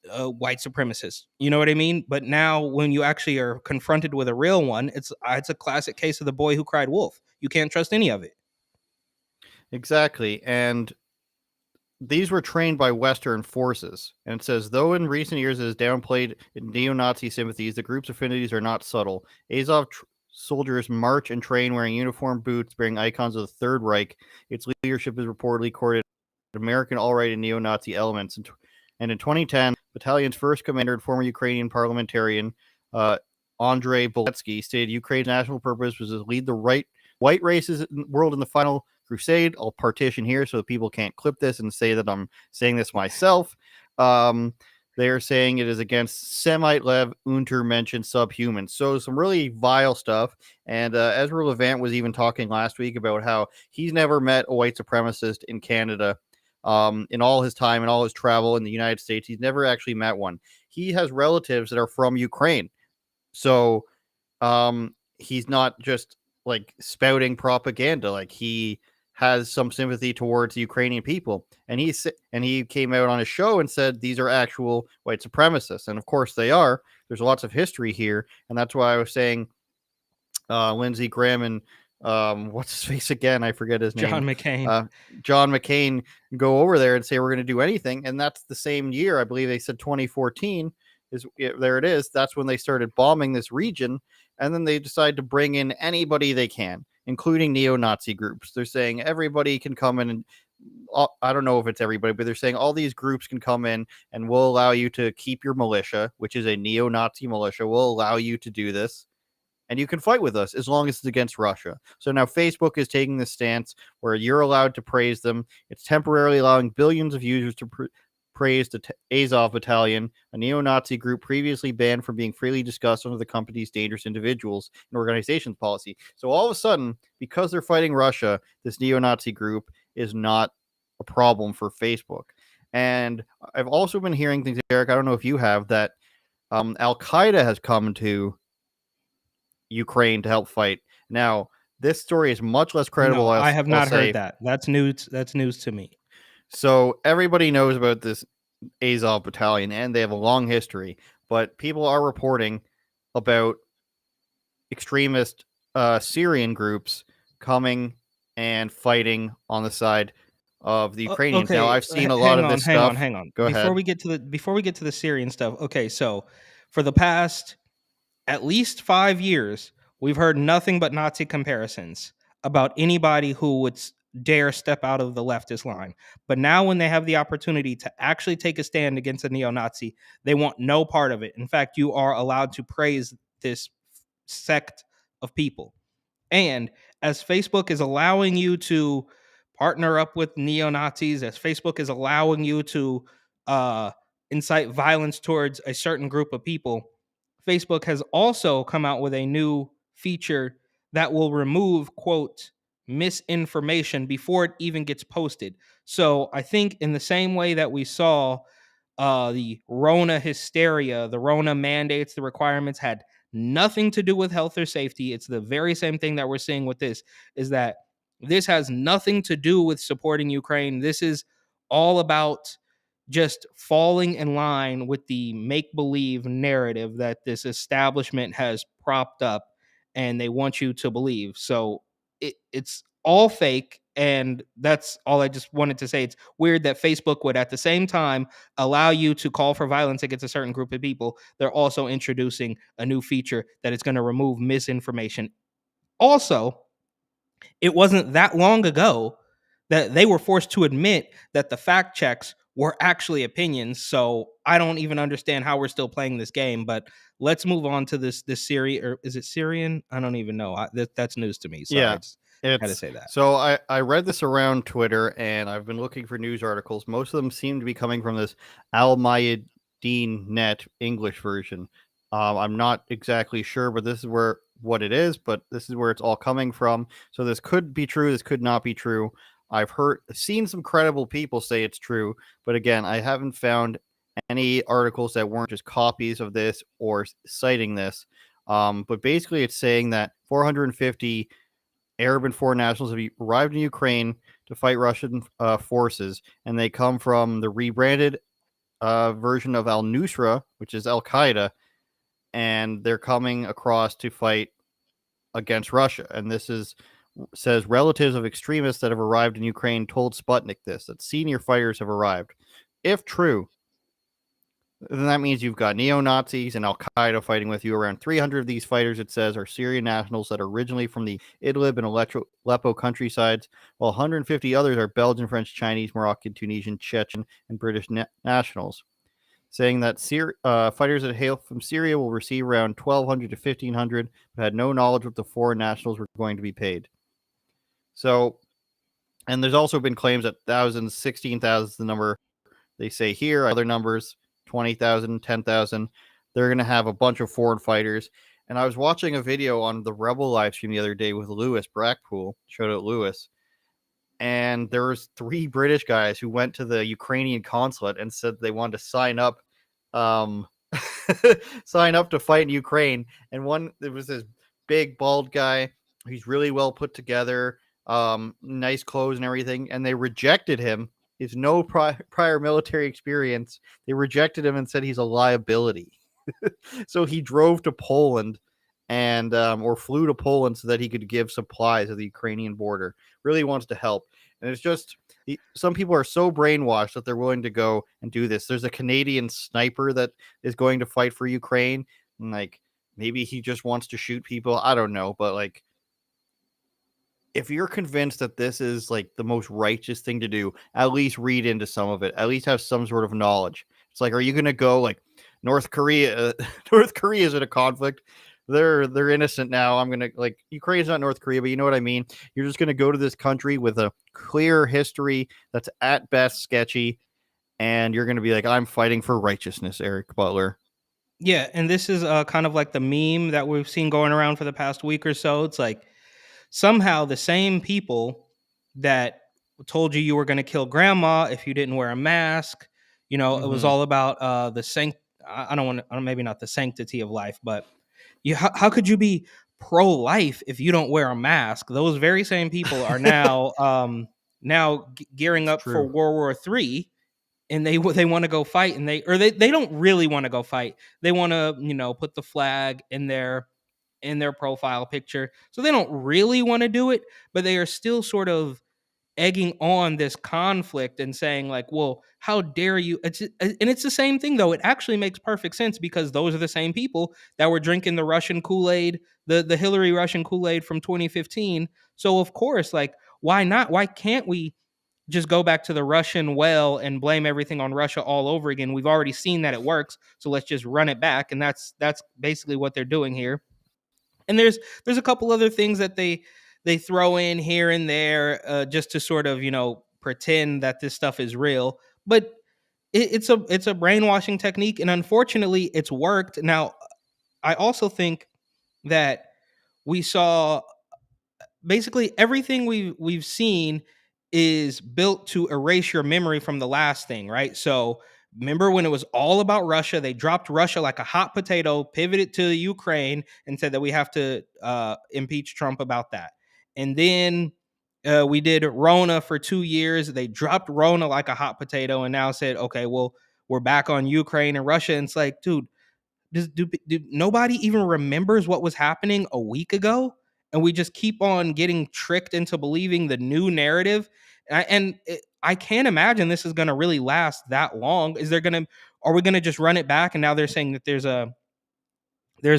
Speaker 6: white supremacist. You know what I mean? But now when you actually are confronted with a real one, it's a classic case of the boy who cried wolf. You can't trust any of it.
Speaker 5: Exactly. And these were trained by Western forces. And it says, though in recent years it has downplayed neo-Nazi sympathies, the group's affinities are not subtle. Azov soldiers march and train wearing uniform boots, bearing icons of the Third Reich. Its leadership is reportedly courted American alt-right and neo-Nazi elements. And in 2010, battalion's first commander and former Ukrainian parliamentarian Andrei Boletsky, stated Ukraine's national purpose was to lead the white races world in the final crusade. I'll partition here so people can't clip this and say that I'm saying this myself. They are saying it is against Semite Lev Untermenschen subhumans. So some really vile stuff. And Ezra Levant was even talking last week about how he's never met a white supremacist in Canada. In all his time and all his travel in the United States, he's never actually met one. He has relatives that are from Ukraine. So he's not just like spouting propaganda. Like he has some sympathy towards the Ukrainian people. And he came out on his show and said these are actual white supremacists. And of course they are. There's lots of history here. And that's why I was saying Lindsey Graham and what's his face again? I forget his name. John McCain go over there and say we're going to do anything. And that's the same year, I believe they said 2014 there it is. That's when they started bombing this region. And then they decide to bring in anybody they can, including neo-Nazi groups. They're saying everybody can come in and I don't know if it's everybody, but they're saying all these groups can come in and we'll allow you to keep your militia, which is a neo-Nazi militia. We'll allow you to do this. And you can fight with us as long as it's against Russia. So now Facebook is taking this stance where you're allowed to praise them. It's temporarily allowing billions of users to praise the Azov Battalion, a neo-Nazi group previously banned from being freely discussed under the company's dangerous individuals and organizations policy. So all of a sudden, because they're fighting Russia, this neo-Nazi group is not a problem for Facebook. And I've also been hearing things, Eric, I don't know if you have, that Al-Qaeda has come to Ukraine to help fight. Now, this story is much less credible.
Speaker 6: No, I have not heard that. That's news. That's news to me.
Speaker 5: So everybody knows about this Azov Battalion, and they have a long history. But people are reporting about extremist Syrian groups coming and fighting on the side of the Ukrainians.
Speaker 6: Okay.
Speaker 5: Now, I've seen a lot of this stuff.
Speaker 6: Hang on.
Speaker 5: Go ahead.
Speaker 6: Before we get to the Syrian stuff. Okay, so for the past at least 5 years, we've heard nothing but Nazi comparisons about anybody who would dare step out of the leftist line. But now when they have the opportunity to actually take a stand against a neo-Nazi, they want no part of it. In fact, you are allowed to praise this sect of people. And as Facebook is allowing you to partner up with neo-Nazis, as Facebook is allowing you to incite violence towards a certain group of people, Facebook has also come out with a new feature that will remove, quote, misinformation before it even gets posted. So I think in the same way that we saw the Rona hysteria, the Rona mandates, the requirements had nothing to do with health or safety. It's the very same thing that we're seeing with this, is that this has nothing to do with supporting Ukraine. This is all about just falling in line with the make-believe narrative that this establishment has propped up and they want you to believe. So it's all fake, and that's all I just wanted to say. It's weird that Facebook would at the same time allow you to call for violence against a certain group of people. They're also introducing a new feature that is going to remove misinformation. Also, it wasn't that long ago that they were forced to admit that the fact checks were actually opinions. So I don't even understand how we're still playing this game. But let's move on to this Syrian, or is it Syrian? I don't even know. That's news to me. So
Speaker 5: yeah,
Speaker 6: I just had to say that.
Speaker 5: So I read this around Twitter, and I've been looking for news articles. Most of them seem to be coming from this Al Mayadeen Net English version. I'm not exactly sure, but this is what it is. But this is where it's all coming from. So this could be true. This could not be true. I've seen some credible people say it's true, but again, I haven't found any articles that weren't just copies of this or citing this. But basically, it's saying that 450 Arab and foreign nationals have arrived in Ukraine to fight Russian forces, and they come from the rebranded version of al-Nusra, which is Al-Qaeda, and they're coming across to fight against Russia. And this says relatives of extremists that have arrived in Ukraine told Sputnik that senior fighters have arrived. If true, then that means you've got neo-Nazis and Al-Qaeda fighting with you. Around 300 of these fighters, it says, are Syrian nationals that are originally from the Idlib and Aleppo countrysides, while 150 others are Belgian, French, Chinese, Moroccan, Tunisian, Chechen, and British nationals. saying that fighters that hail from Syria will receive around $1,200 to $1,500, but had no knowledge what the foreign nationals were going to be paid. So, and there's also been claims that thousands, 16,000 is the number they say here. Other numbers, 20,000, 10,000. They're going to have a bunch of foreign fighters. And I was watching a video on the Rebel live stream the other day with Lewis Brackpool, shout out Lewis. And there was 3 British guys who went to the Ukrainian consulate and said they wanted to sign up sign up to fight in Ukraine. And there was this big bald guy. He's really well put together, nice clothes and everything. And they rejected him. He's no prior military experience. They rejected him and said he's a liability. So he drove to Poland and or flew to Poland so that he could give supplies at the Ukrainian border. Really wants to help. And it's just some people are so brainwashed that they're willing to go and do this. There's a Canadian sniper that is going to fight for Ukraine. And like maybe he just wants to shoot people. I don't know. But like if you're convinced that this is like the most righteous thing to do, at least read into some of it. At least have some sort of knowledge. It's like, are you going to go like North Korea? North Korea is in a conflict. They're innocent now. I'm gonna like Ukraine's not North Korea, but you know what I mean. You're just gonna go to this country with a clear history that's at best sketchy, and you're gonna be like, I'm fighting for righteousness, Eric Butler.
Speaker 6: Yeah, and this is kind of like the meme that we've seen going around for the past week or so. It's like somehow the same people that told you were going to kill grandma if you didn't wear a mask, you know, it was all about I don't want to, maybe not the sanctity of life, but how could you be pro-life if you don't wear a mask? Those very same people are now gearing up for World War III, and they want to go fight, and they don't really want to go fight. They want to put the flag in their profile picture, so they don't really want to do it, but they are still sort of egging on this conflict and saying like, well, how dare you? And it's the same thing though. It actually makes perfect sense because those are the same people that were drinking the Russian Kool-Aid, the Hillary Russian Kool-Aid from 2015. So of course, like, why not? Why can't we just go back to the Russian well and blame everything on Russia all over again? We've already seen that it works, so let's just run it back. And that's basically what they're doing here. And there's a couple other things that they throw in here and there just to sort of, pretend that this stuff is real. But it's a brainwashing technique. And unfortunately, it's worked. Now, I also think that we saw basically everything we've seen is built to erase your memory from the last thing, right? So remember when it was all about Russia, they dropped Russia like a hot potato, pivoted to Ukraine, and said that we have to impeach Trump about that. And then we did Rona for 2 years. They dropped Rona like a hot potato and now said, okay, well, we're back on Ukraine and Russia. And it's like, dude, nobody even remembers what was happening a week ago? And we just keep on getting tricked into believing the new narrative. I can't imagine this is going to really last that long. Are we going to just run it back? And now they're saying that there's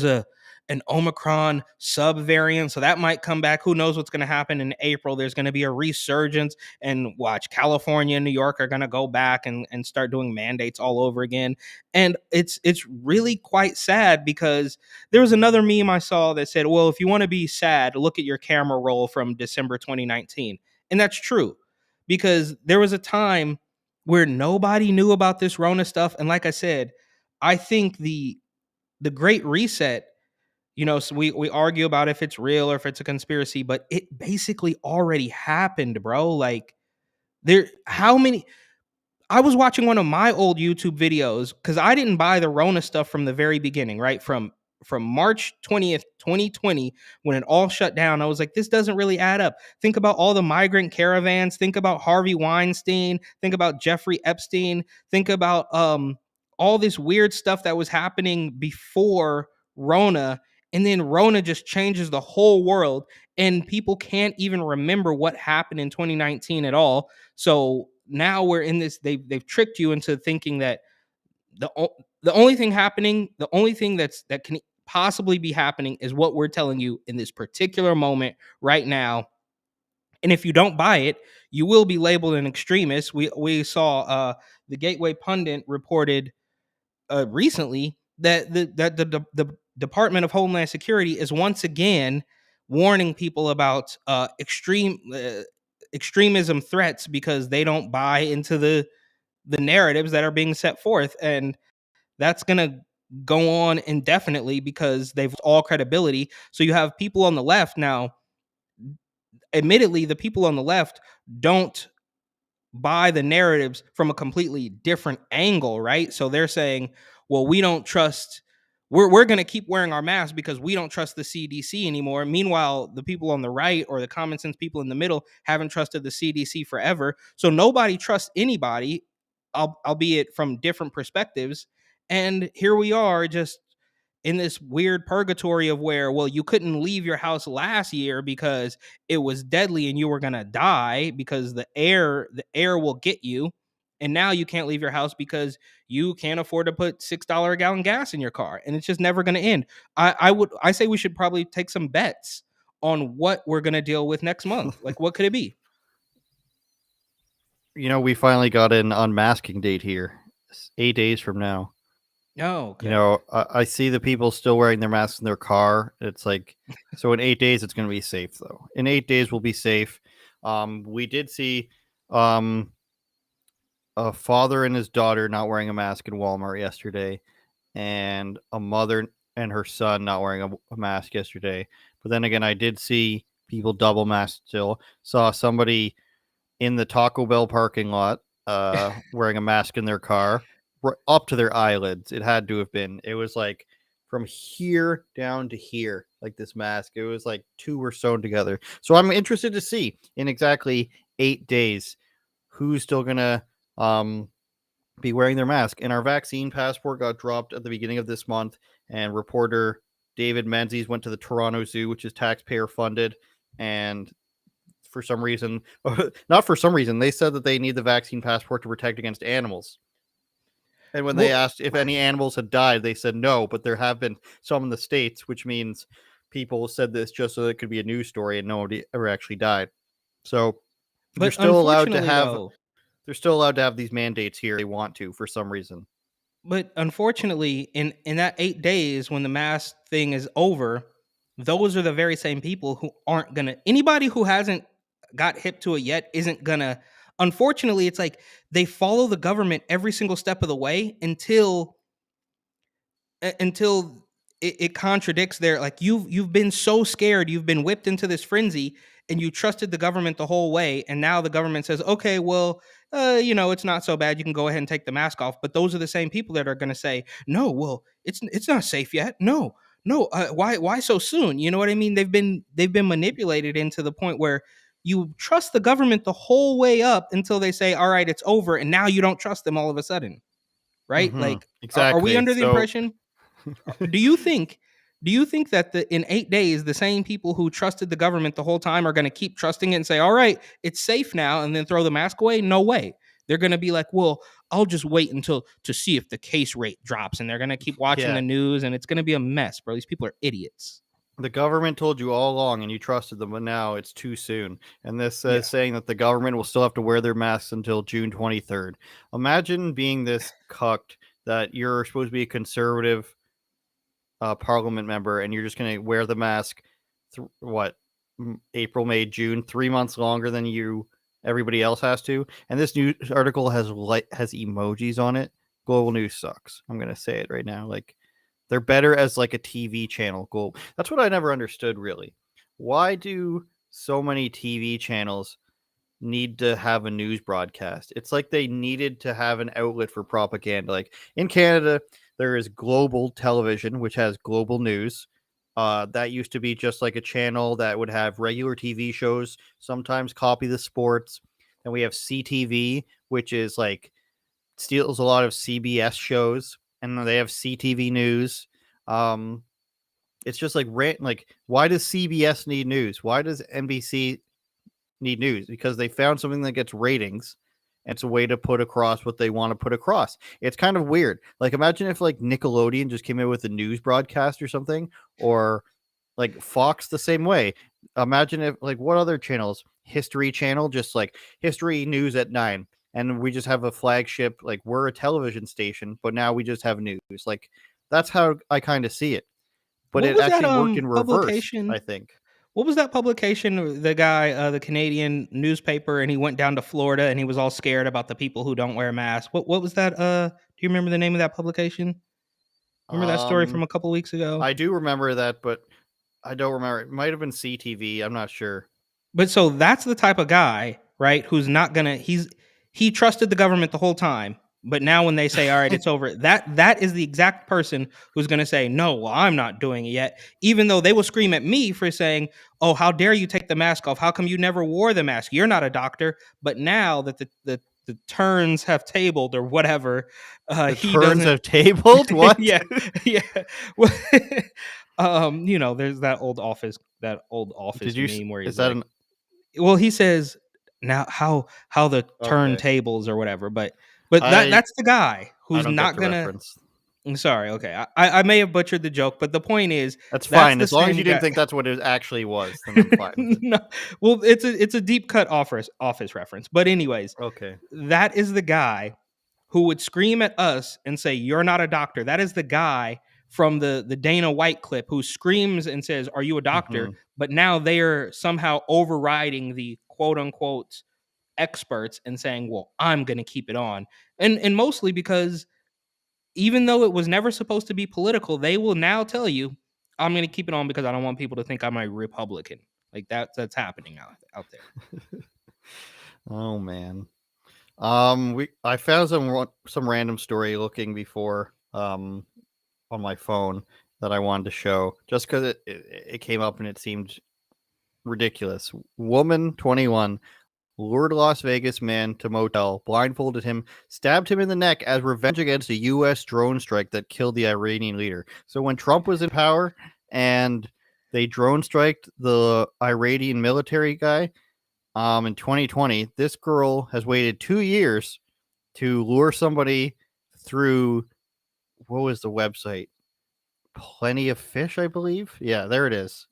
Speaker 6: an Omicron subvariant, so that might come back. Who knows what's going to happen in April? There's going to be a resurgence, and watch, California and New York are going to go back and start doing mandates all over again. And it's really quite sad because there was another meme I saw that said, well, if you want to be sad, look at your camera roll from December 2019. And that's true, because there was a time where nobody knew about this Rona stuff. And like I said, I think the Great Reset, so we argue about if it's real or if it's a conspiracy, but it basically already happened, bro. Like, I was watching one of my old YouTube videos because I didn't buy the Rona stuff from the very beginning, right? From March 20th, 2020, when it all shut down, I was like, this doesn't really add up. Think about all the migrant caravans. Think about Harvey Weinstein. Think about Jeffrey Epstein. Think about all this weird stuff that was happening before Rona. And then Rona just changes the whole world, and people can't even remember what happened in 2019 at all. So now we're in this, they've tricked you into thinking that the only thing happening, the only thing that can possibly be happening is what we're telling you in this particular moment right now. And if you don't buy it, you will be labeled an extremist. We saw the Gateway Pundit reported recently that the Department of Homeland Security is once again warning people about extremism threats because they don't buy into the narratives that are being set forth, and that's going to go on indefinitely because they've all credibility. So you have people on the left now. Admittedly, the people on the left don't buy the narratives from a completely different angle, right? So they're saying, well, we don't trust, we're going to keep wearing our masks because we don't trust the CDC anymore. Meanwhile, the people on the right or the common sense people in the middle haven't trusted the CDC forever. So nobody trusts anybody, albeit from different perspectives. And here we are just in this weird purgatory of where, well, you couldn't leave your house last year because it was deadly and you were going to die because the air will get you. And now you can't leave your house because you can't afford to put $6 a gallon gas in your car. And it's just never going to end. I say we should probably take some bets on what we're going to deal with next month. Like, what could it be?
Speaker 5: We finally got an unmasking date here. It's 8 days from now.
Speaker 6: Oh, okay.
Speaker 5: I see the people still wearing their masks in their car. It's like, so in 8 days, it's going to be safe, though. In 8 days, we'll be safe. We did see a father and his daughter not wearing a mask in Walmart yesterday, and a mother and her son not wearing a mask yesterday. But then again, I did see people double masked still. Saw somebody in the Taco Bell parking lot wearing a mask in their car. Up to their eyelids. It had to have been. It was like from here down to here, like this mask. It was like two were sewn together. So I'm interested to see in exactly 8 days who's still gonna be wearing their mask. And our vaccine passport got dropped at the beginning of this month. And reporter David Menzies went to the Toronto Zoo, which is taxpayer funded, and for some reason, not for some reason, they said that they need the vaccine passport to protect against animals. And when they asked if any animals had died, they said no, but there have been some in the States, which means people said this just so it could be a news story and nobody ever actually died. So they're still allowed to have these mandates here if they want to for some reason.
Speaker 6: But unfortunately, in that 8 days when the mask thing is over, those are the very same people who aren't gonna, anybody who hasn't got hip to it yet isn't gonna. Unfortunately, it's like they follow the government every single step of the way until it contradicts their, like, you've been so scared, you've been whipped into this frenzy, and you trusted the government the whole way, and now the government says, okay, well, it's not so bad, you can go ahead and take the mask off. But those are the same people that are going to say, no, well, it's not safe yet. No, why so soon? You know what I mean? They've been manipulated into the point where you trust the government the whole way up until they say, all right, it's over, and now you don't trust them all of a sudden, right?
Speaker 5: Mm-hmm.
Speaker 6: Like,
Speaker 5: exactly.
Speaker 6: Are we under the impression? Do you think that in 8 days, the same people who trusted the government the whole time are going to keep trusting it and say, all right, it's safe now, and then throw the mask away? No way. They're going to be like, well, I'll just wait to see if the case rate drops, and they're going to keep watching the news, and it's going to be a mess, bro. These people are idiots.
Speaker 5: The government told you all along and you trusted them, but now it's too soon. And this is saying that the government will still have to wear their masks until June 23rd. Imagine being this cucked that you're supposed to be a conservative parliament member and you're just going to wear the mask, April, May, June, 3 months longer than everybody else has to. And this news article has emojis on it. Global news sucks. I'm going to say it right now. Like, they're better as like a TV channel. Cool. That's what I never understood, really. Why do so many TV channels need to have a news broadcast? It's like they needed to have an outlet for propaganda. Like in Canada, there is Global Television, which has global news. That used to be just like a channel that would have regular TV shows, sometimes copy the sports. Then we have CTV, which is like steals a lot of CBS shows. And they have CTV News. It's just like why does CBS need news? Why does NBC need news? Because they found something that gets ratings. And it's a way to put across what they want to put across. It's kind of weird. Like, imagine if like Nickelodeon just came in with a news broadcast or something, or like Fox the same way. Imagine if, like, what other channels? History Channel, just like history news at 9. and we just have a flagship, like we're a television station, but now we just have news. Like that's how I kind of see it. But
Speaker 6: What
Speaker 5: it
Speaker 6: was that
Speaker 5: actually worked in reverse,
Speaker 6: publication?
Speaker 5: I think.
Speaker 6: What was that publication? The guy, the Canadian newspaper, and he went down to Florida and he was all scared about the people who don't wear masks. What was that? Do you remember the name of that publication? Remember that story from a couple weeks ago?
Speaker 5: I do remember that, but I don't remember. It might have been CTV. I'm not sure.
Speaker 6: But so that's the type of guy, right? Who's not gonna. He trusted the government the whole time, but now when they say, "All right, it's over," that is the exact person who's gonna say, "No, well, I'm not doing it yet," even though they will scream at me for saying, "Oh, how dare you take the mask off? How come you never wore the mask? You're not a doctor." But now that the turns have tabled or whatever, he
Speaker 5: Turns
Speaker 6: doesn't.
Speaker 5: have tabled. What?
Speaker 6: Yeah, yeah. You know, there's that old office
Speaker 5: Did you?
Speaker 6: meme where he's
Speaker 5: Is that
Speaker 6: like, well, he says now how the
Speaker 5: Okay.
Speaker 6: turntables or whatever, but that's the guy
Speaker 5: I
Speaker 6: who's
Speaker 5: don't
Speaker 6: not
Speaker 5: get the
Speaker 6: gonna.
Speaker 5: reference.
Speaker 6: I'm sorry, okay, I may have butchered the joke, but the point is
Speaker 5: That's fine.
Speaker 6: the
Speaker 5: As long as
Speaker 6: same
Speaker 5: you didn't
Speaker 6: guy-
Speaker 5: think that's what it actually was, then I'm fine. with it.
Speaker 6: No, well, it's a deep cut office reference, but anyways,
Speaker 5: Okay.
Speaker 6: that is the guy who would scream at us and say, "You're not a doctor." That is the guy from the Dana White clip who screams and says, "Are you a doctor?"
Speaker 5: Mhm.
Speaker 6: But now they are somehow overriding the quote unquote experts and saying, "Well, I'm going to keep it on." And mostly because even though it was never supposed to be political, they will now tell you, "I'm going to keep it on because I don't want people to think I'm a Republican." Like that's happening out there.
Speaker 5: Oh man. I found some random story looking before on my phone that I wanted to show just because it came up and it seemed ridiculous. Woman 21 lured Las Vegas man to motel, blindfolded him, stabbed him in the neck as revenge against a U.S. drone strike that killed the Iranian leader. So when Trump was in power and they drone striked the Iranian military guy in 2020, this girl has waited 2 years to lure somebody through, what was the website? Plenty of Fish, I believe. Yeah, there it is.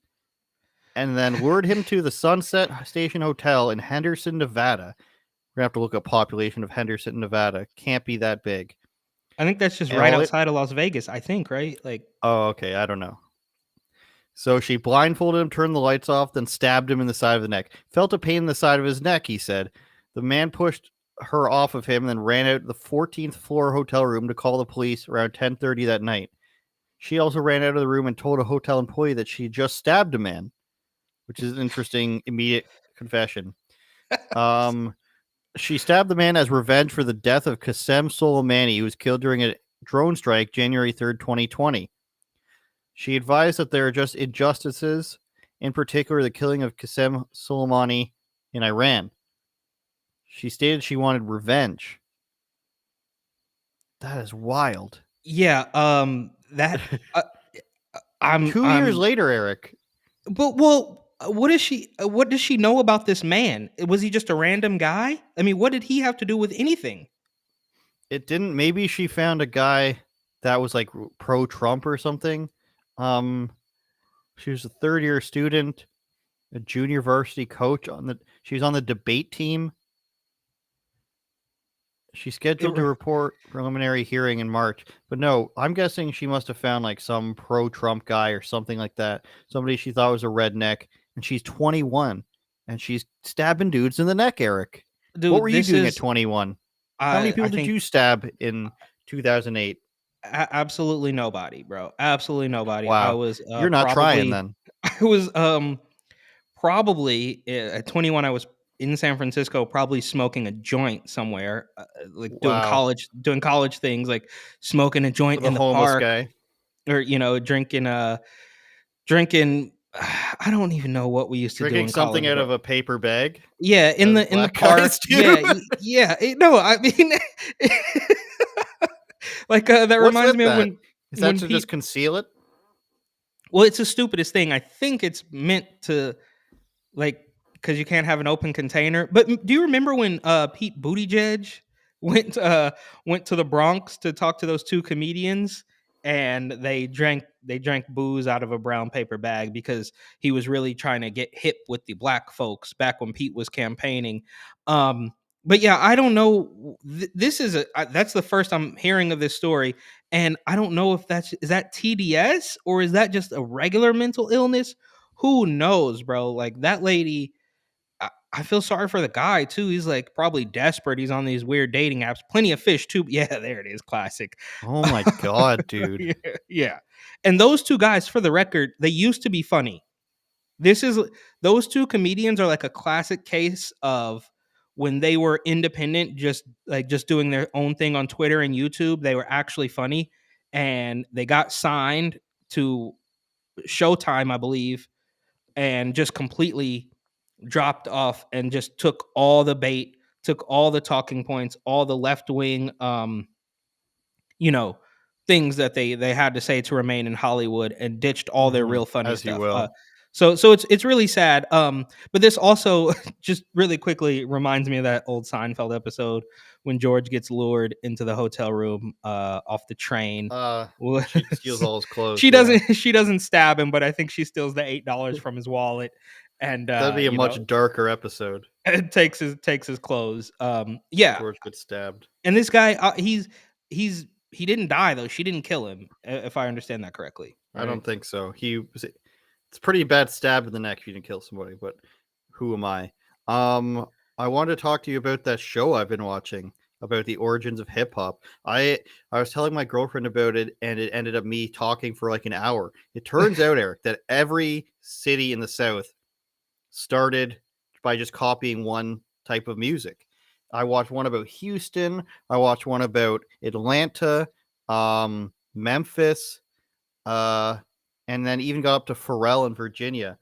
Speaker 5: And then lured him to the Sunset Station Hotel in Henderson, Nevada. We're going to have to look up population of Henderson, Nevada. Can't be that big.
Speaker 6: I think that's just
Speaker 5: And
Speaker 6: right
Speaker 5: all
Speaker 6: outside of Las Vegas, I think, right? Like,
Speaker 5: Oh, okay. I don't know. So she blindfolded him, turned the lights off, then stabbed him in the side of the neck. Felt a pain in the side of his neck, he said. The man pushed her off of him and then ran out the 14th floor hotel room to call the police around 10:30 that night. She also ran out of the room and told a hotel employee that she just stabbed a man, which is an interesting immediate confession. She stabbed the man as revenge for the death of Qasem Soleimani, who was killed during a drone strike January 3rd, 2020. She advised that there are just injustices, in particular the killing of Qasem Soleimani in Iran. She stated she wanted revenge. That is wild.
Speaker 6: yeah, that I'm
Speaker 5: 2 years later, Eric.
Speaker 6: But what does she know about this man? Was he just a random guy? I mean, what did he have to do with anything?
Speaker 5: It didn't. Maybe she found a guy that was like pro-Trump or something. She was a third-year student, a junior varsity coach she was on the debate team. She's scheduled to report preliminary hearing in March, but no, I'm guessing she must have found like some pro-Trump guy or something like that. Somebody she thought was a redneck, and she's 21 and she's stabbing dudes in the neck, Eric.
Speaker 6: Dude,
Speaker 5: what were you
Speaker 6: this
Speaker 5: doing
Speaker 6: is-
Speaker 5: at 21? How many people did you stab in 2008?
Speaker 6: Absolutely nobody, bro. Absolutely nobody.
Speaker 5: Wow.
Speaker 6: I was
Speaker 5: You're not trying then.
Speaker 6: I was probably at 21 I was in San Francisco probably smoking a joint somewhere, like
Speaker 5: Wow.
Speaker 6: doing college things, like smoking a joint
Speaker 5: The
Speaker 6: in the
Speaker 5: homeless
Speaker 6: park
Speaker 5: guy.
Speaker 6: or drinking I don't even know what we used to do
Speaker 5: Drinking
Speaker 6: in
Speaker 5: something
Speaker 6: college,
Speaker 5: out
Speaker 6: bro.
Speaker 5: of a paper bag.
Speaker 6: Yeah, in the
Speaker 5: black
Speaker 6: park.
Speaker 5: guys do.
Speaker 6: No, I mean, like that
Speaker 5: What's
Speaker 6: reminds
Speaker 5: with
Speaker 6: me of
Speaker 5: that?
Speaker 6: when
Speaker 5: Is that
Speaker 6: when
Speaker 5: to just conceal it?
Speaker 6: well, it's the stupidest thing. I think it's meant to, like, because you can't have an open container. But do you remember when Pete Buttigieg went to the Bronx to talk to those two comedians, and they drank booze out of a brown paper bag because he was really trying to get hip with the black folks back when Pete was campaigning. But yeah, I don't know. This is that's the first I'm hearing of this story, and I don't know if is that TDS or is that just a regular mental illness. Who knows, bro? Like that lady, I feel sorry for the guy too. He's like probably desperate. He's on these weird dating apps. Plenty of fish too. Yeah, there it is. Classic.
Speaker 5: Oh my god, dude.
Speaker 6: Yeah, yeah. And those two guys, for the record, they used to be funny. Those two comedians are like a classic case of when they were independent, just doing their own thing on Twitter and YouTube. They were actually funny, and they got signed to Showtime, I believe, and just completely dropped off and just took all the bait, took all the talking points, all the left wing you know, things that they had to say to remain in Hollywood, and ditched all their real funny
Speaker 5: As you
Speaker 6: stuff.
Speaker 5: will.
Speaker 6: So it's really sad. But this also just really quickly reminds me of that old Seinfeld episode when George gets lured into the hotel room off the train.
Speaker 5: She steals all his clothes.
Speaker 6: She doesn't stab him, but I think she steals the $8 from his wallet. And
Speaker 5: that'd be a much darker episode.
Speaker 6: And takes his clothes. Yeah.
Speaker 5: George gets stabbed.
Speaker 6: And this guy, he didn't die though. She didn't kill him, if I understand that correctly.
Speaker 5: Right? I don't think so. It's a pretty bad stab in the neck if you didn't kill somebody, but who am I? I wanted to talk to you about that show I've been watching about the origins of hip hop. I was telling my girlfriend about it, and it ended up me talking for like an hour. It turns out, Eric, that every city in the South started by just copying one type of music. I watched one about Houston. I watched one about Atlanta, Memphis, and then even got up to Pharrell in Virginia,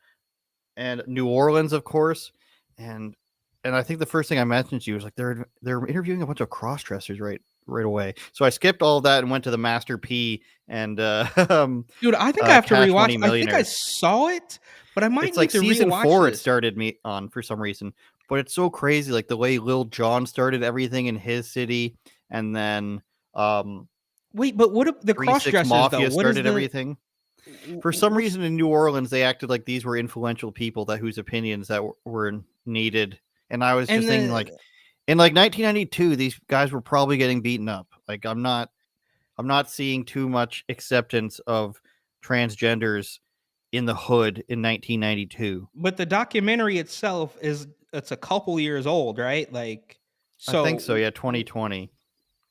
Speaker 5: and New Orleans, of course. And I think the first thing I mentioned to you was like they're interviewing a bunch of cross-dressers right away. So I skipped all of that and went to the Master P and
Speaker 6: dude, I think I have to rewatch. I think I saw it, but I might
Speaker 5: it's
Speaker 6: need
Speaker 5: like
Speaker 6: to
Speaker 5: season
Speaker 6: rewatch
Speaker 5: 4
Speaker 6: this.
Speaker 5: It started me on for some reason. But it's so crazy, like the way Lil Jon started everything in his city, and then
Speaker 6: wait, but what if the cross-dressers
Speaker 5: Mafia
Speaker 6: though? What
Speaker 5: started everything? For some reason in New Orleans, they acted like these were influential people whose opinions that were needed. And I was just thinking, like, in like 1992, these guys were probably getting beaten up. Like, I'm not seeing too much acceptance of transgenders in the hood in 1992.
Speaker 6: But the documentary itself it's a couple years old, right? Like, so
Speaker 5: I think so. Yeah, 2020.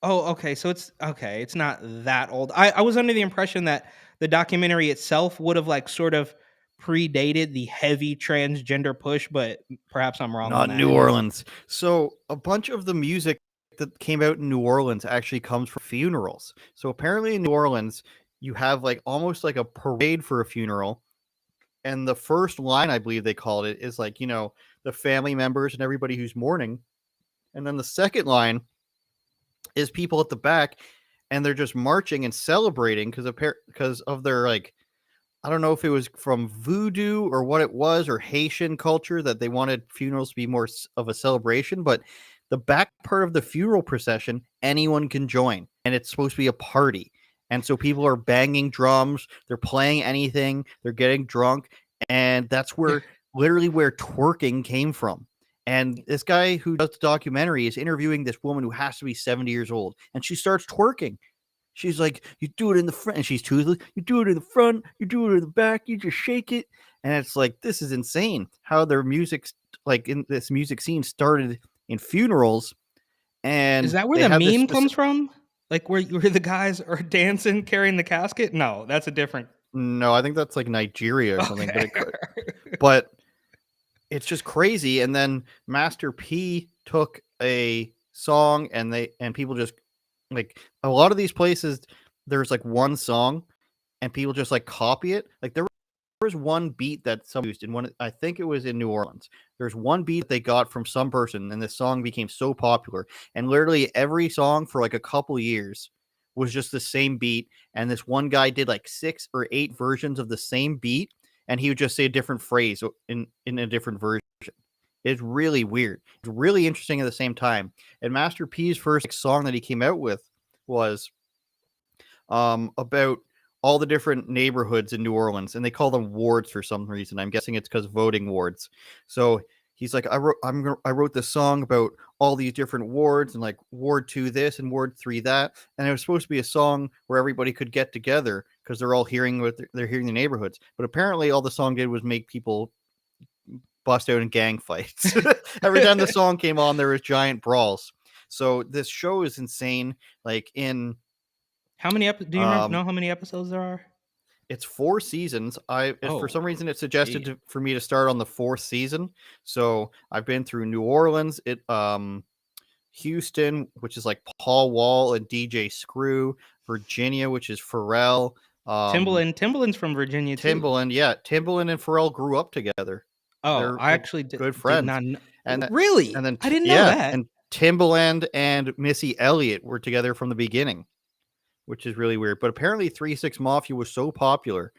Speaker 6: Oh, okay. So it's okay. It's not that old. I was under the impression that the documentary itself would have like sort of predated the heavy transgender push, but perhaps I'm wrong.
Speaker 5: Not New Orleans. So a bunch of the music that came out in New Orleans actually comes from funerals. So apparently in New Orleans, you have like almost like a parade for a funeral. And the first line, I believe they called it, is like, you know, the family members and everybody who's mourning. And then the second line is people at the back, and they're just marching and celebrating because of their, like, I don't know if it was from voodoo or what it was, or Haitian culture, that they wanted funerals to be more of a celebration. But the back part of the funeral procession, anyone can join, and it's supposed to be a party. And so people are banging drums, they're playing anything, they're getting drunk, and that's where literally where twerking came from. And this guy who does the documentary is interviewing this woman who has to be 70 years old, and she starts twerking. She's like, you do it in the front, and she's toothless. You do it in the front, you do it in the back, you just shake it. And it's like, this is insane how their music, like in this music scene, started in funerals. And
Speaker 6: is that where the meme comes from? Like where the guys are dancing, carrying the casket? No, that's a different.
Speaker 5: No, I think that's like Nigeria or something. But it's just crazy. And then Master P took a song, and people just, like, a lot of these places, there's like one song and people just like copy it. Like there was one beat that someone used in one, I think it was in New Orleans. There's one beat that they got from some person, and this song became so popular. And literally every song for like a couple years was just the same beat. And this one guy did like 6 or 8 versions of the same beat, and he would just say a different phrase in a different version. It's really weird. It's really interesting at the same time. And Master P's first song that he came out with was about all the different neighborhoods in New Orleans, and they call them wards for some reason. I'm guessing it's because voting wards. So he's like, I wrote this song about all these different wards and like Ward 2 this and Ward 3 that, and it was supposed to be a song where everybody could get together because they're all hearing what they're hearing the neighborhoods. But apparently, all the song did was make people bust out in gang fights. Every time the song came on, there was giant brawls. So this show is insane. Like in
Speaker 6: how many do you know how many episodes there are?
Speaker 5: It's 4 seasons. For some reason it suggested for me to start on the 4th season. So I've been through New Orleans, Houston, which is like Paul Wall and DJ Screw, Virginia, which is Pharrell.
Speaker 6: Timbaland's from Virginia too.
Speaker 5: Timbaland and Pharrell grew up together.
Speaker 6: Oh, I actually did
Speaker 5: good friends.
Speaker 6: Really?
Speaker 5: And then
Speaker 6: I didn't know that.
Speaker 5: And Timbaland and Missy Elliott were together from the beginning, which is really weird. But apparently 3 6 Mafia was so popular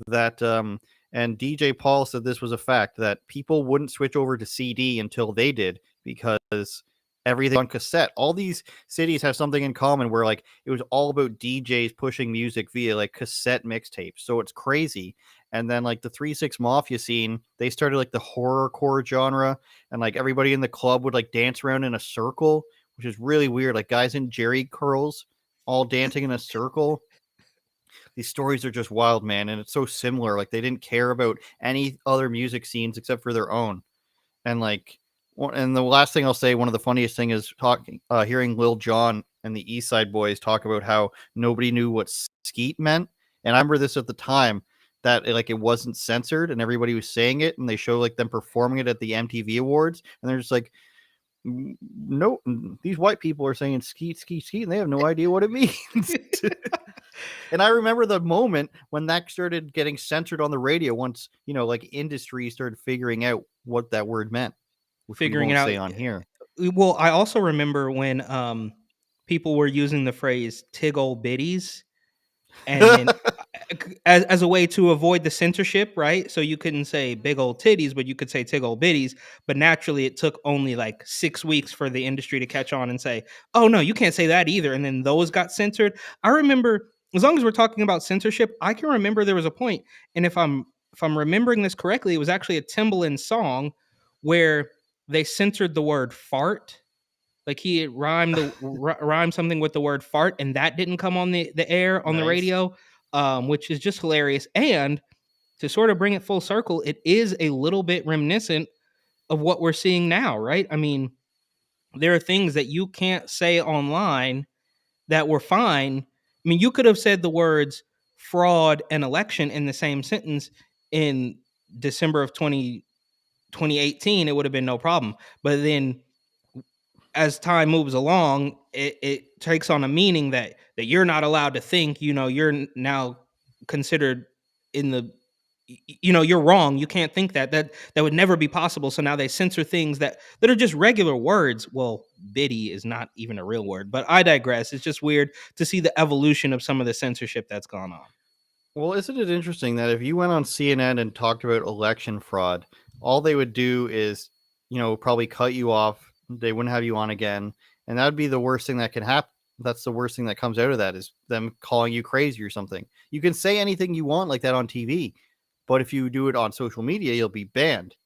Speaker 5: that and DJ Paul said this was a fact that people wouldn't switch over to CD until they did, because everything on cassette. All these cities have something in common where like it was all about DJs pushing music via like cassette mixtapes. So it's crazy. And then like the 3 6 Mafia scene, they started like the horrorcore genre, and like everybody in the club would like dance around in a circle, which is really weird. Like guys in jerry curls all dancing in a circle. These stories are just wild, man. And it's so similar. Like they didn't care about any other music scenes except for their own. And like, and the last thing I'll say, one of the funniest thing is hearing Lil Jon and the East Side Boys talk about how nobody knew what skeet meant. And I remember this at the time, that it wasn't censored and everybody was saying it, and they show like them performing it at the MTV Awards, and they're just like, no, these white people are saying skeet, skeet, skeet, and they have no idea what it means. And I remember the moment when that started getting censored on the radio, once, like industry started figuring out what that word meant, which figuring we won't say on here.
Speaker 6: Well, I also remember when people were using the phrase "tig old biddies," and then as a way to avoid the censorship, right? So you couldn't say big old titties, but you could say tig old biddies. But naturally, it took only like 6 weeks for the industry to catch on and say, oh, no, you can't say that either. And then those got censored. I remember, as long as we're talking about censorship, I can remember there was a point, and if I'm remembering this correctly, it was actually a Timbaland song where they censored the word fart. Like he had rhymed something with the word fart, and that didn't come on the air on the radio, which is just hilarious. And to sort of bring it full circle, it is a little bit reminiscent of what we're seeing now, right? I mean, there are things that you can't say online that were fine. I mean, you could have said the words fraud and election in the same sentence in December of 2018. It would have been no problem. But then as time moves along, it takes on a meaning that you're not allowed to think. You're now considered in the, you're wrong. You can't think that would never be possible. So now they censor things that are just regular words. Well, biddy is not even a real word, but I digress. It's just weird to see the evolution of some of the censorship that's gone on.
Speaker 5: Well, isn't it interesting that if you went on CNN and talked about election fraud, all they would do is, probably cut you off. They wouldn't have you on again. And that would be the worst thing that can happen. That's the worst thing that comes out of that, is them calling you crazy or something. You can say anything you want like that on TV, but if you do it on social media, you'll be banned.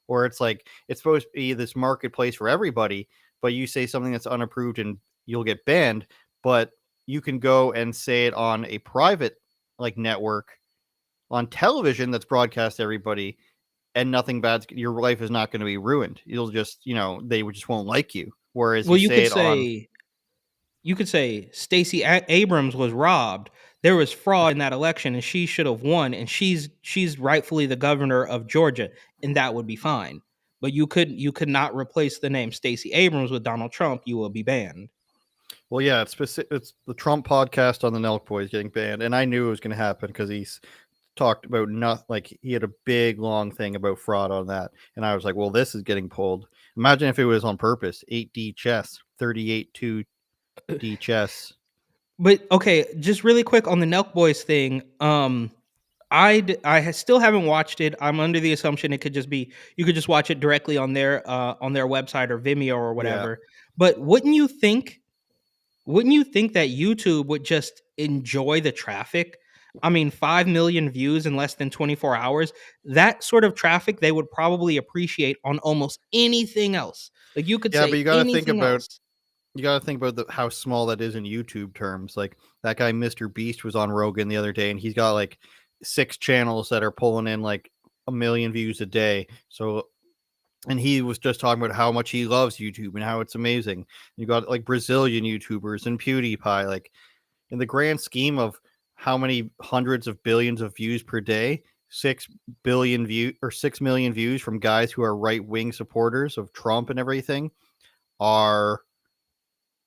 Speaker 5: Or it's like, it's supposed to be this marketplace for everybody, but you say something that's unapproved and you'll get banned. But you can go and say it on a private network on television that's broadcast to everybody, and nothing bad, your life is not going to be ruined. You'll just, they just won't like you. Whereas
Speaker 6: you could say Stacey Abrams was robbed. There was fraud in that election, and she should have won. And she's rightfully the governor of Georgia, and that would be fine. But you could not replace the name Stacey Abrams with Donald Trump. You will be banned.
Speaker 5: Well, yeah, it's the Trump podcast on the Nelk Boys getting banned, and I knew it was going to happen because he's talked about he had a big long thing about fraud on that, and I was like, well, this is getting pulled. Imagine if it was on purpose. 8D chess, 38-2D chess.
Speaker 6: But okay, just really quick on the Nelk Boys thing. I still haven't watched it. I'm under the assumption it could just be, you could just watch it directly on their website or Vimeo or whatever. Yeah. But wouldn't you think that YouTube would just enjoy the traffic? I mean, 5 million views in less than 24 hours, that sort of traffic they would probably appreciate on almost anything else. Like you could
Speaker 5: Yeah, but
Speaker 6: say anything else.
Speaker 5: you got to think about how small that is in YouTube terms. Like that guy Mr. Beast was on Rogan the other day, and he's got like 6 channels that are pulling in like 1 million views a day. So, and he was just talking about how much he loves YouTube and how it's amazing. You got like Brazilian YouTubers and PewDiePie. Like in the grand scheme of how many hundreds of billions of views per day, 6 million views from guys who are right wing supporters of Trump and everything are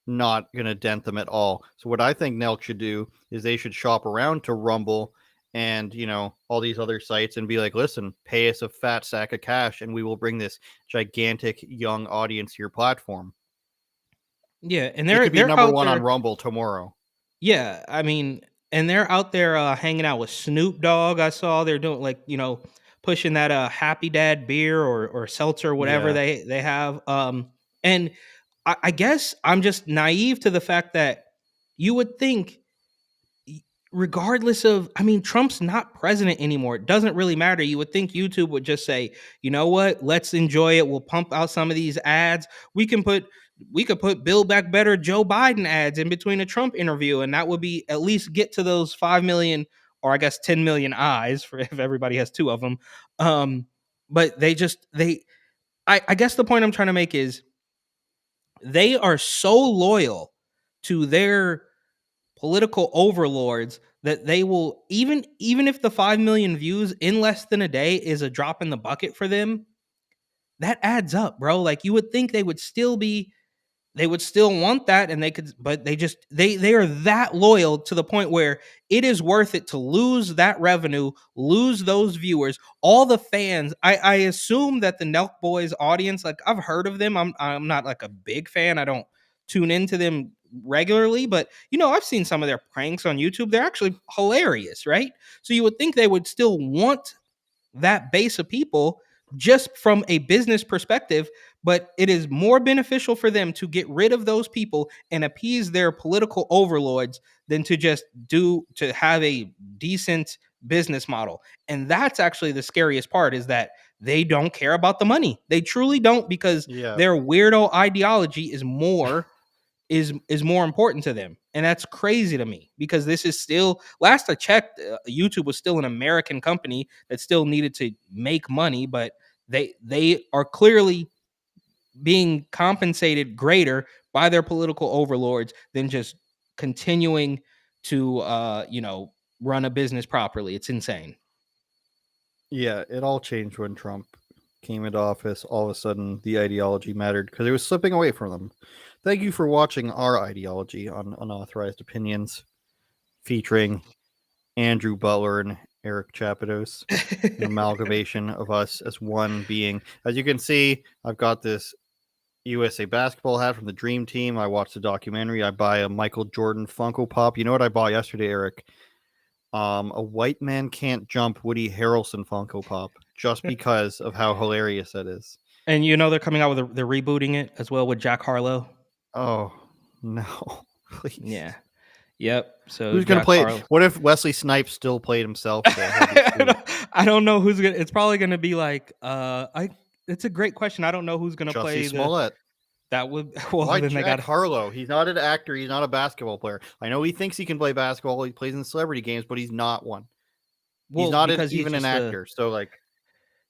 Speaker 5: not going to dent them at all. So what I think Nelk should do is they should shop around to Rumble and, you know, all these other sites and be like, listen, pay us a fat sack of cash and we will bring this gigantic young audience to your platform.
Speaker 6: Yeah, and
Speaker 5: They
Speaker 6: they're
Speaker 5: could be
Speaker 6: they're
Speaker 5: number
Speaker 6: out
Speaker 5: one
Speaker 6: there.
Speaker 5: on Rumble tomorrow.
Speaker 6: Yeah, I mean, and they're out there hanging out with Snoop Dogg. I saw they're doing like, you know, pushing that Happy Dad beer or seltzer, whatever
Speaker 5: Yeah.
Speaker 6: they have. And I guess I'm just naive to the fact that you would think, regardless of, I mean, Trump's not president anymore. It doesn't really matter. You would think YouTube would just say, you know what, let's enjoy it. We'll pump out some of these ads. We could put Build Back Better Joe Biden ads in between a Trump interview, and that would be at least get to those 5 million, or I guess 10 million eyes for if everybody has 2 of them. But I guess the point I'm trying to make is they are so loyal to their political overlords that they will, even if the 5 million views in less than a day is a drop in the bucket for them, that adds up, bro. Like you would think they would still want that, and they could, but they are that loyal to the point where it is worth it to lose that revenue, lose those viewers, all the fans. I assume that the Nelk Boys audience, like I've heard of them. I'm not like a big fan. I don't tune into them regularly, but you know, I've seen some of their pranks on YouTube. They're actually hilarious, right? So you would think they would still want that base of people just from a business perspective, but it is more beneficial for them to get rid of those people and appease their political overlords than to have a decent business model. And that's actually the scariest part, is that they don't care about the money. They truly don't, because their weirdo ideology is more important to them. And that's crazy to me, because this is still, last I checked, YouTube was still an American company that still needed to make money, but they are clearly being compensated greater by their political overlords than just continuing to run a business properly. It's insane.
Speaker 5: Yeah, it all changed when Trump came into office. All of a sudden, the ideology mattered because it was slipping away from them. Thank you for watching our ideology on Unauthorized Opinions, featuring Andrew Butler and Eric Chapados, an amalgamation of us as one being. As you can see, I've got this USA basketball hat from the Dream Team. I watched the documentary. I buy a Michael Jordan Funko Pop. You know what I bought yesterday, Eric? A White Man Can't Jump Woody Harrelson Funko Pop, just because of how hilarious that is.
Speaker 6: And you know they're coming out with they're rebooting it as well with Jack Harlow.
Speaker 5: Oh no, please.
Speaker 6: Yeah. Yep. So
Speaker 5: who's gonna play it? What if Wesley Snipes still played himself?
Speaker 6: I don't know who's gonna. It's probably gonna be like. It's a great question. I don't know who's gonna play
Speaker 5: Jussie Smollett.
Speaker 6: That would. Well,
Speaker 5: why
Speaker 6: then
Speaker 5: Jack
Speaker 6: they got
Speaker 5: Harlow? He's not an actor. He's not a basketball player. I know he thinks he can play basketball. He plays in celebrity games, but he's not one. Well, he's not even an actor. So like,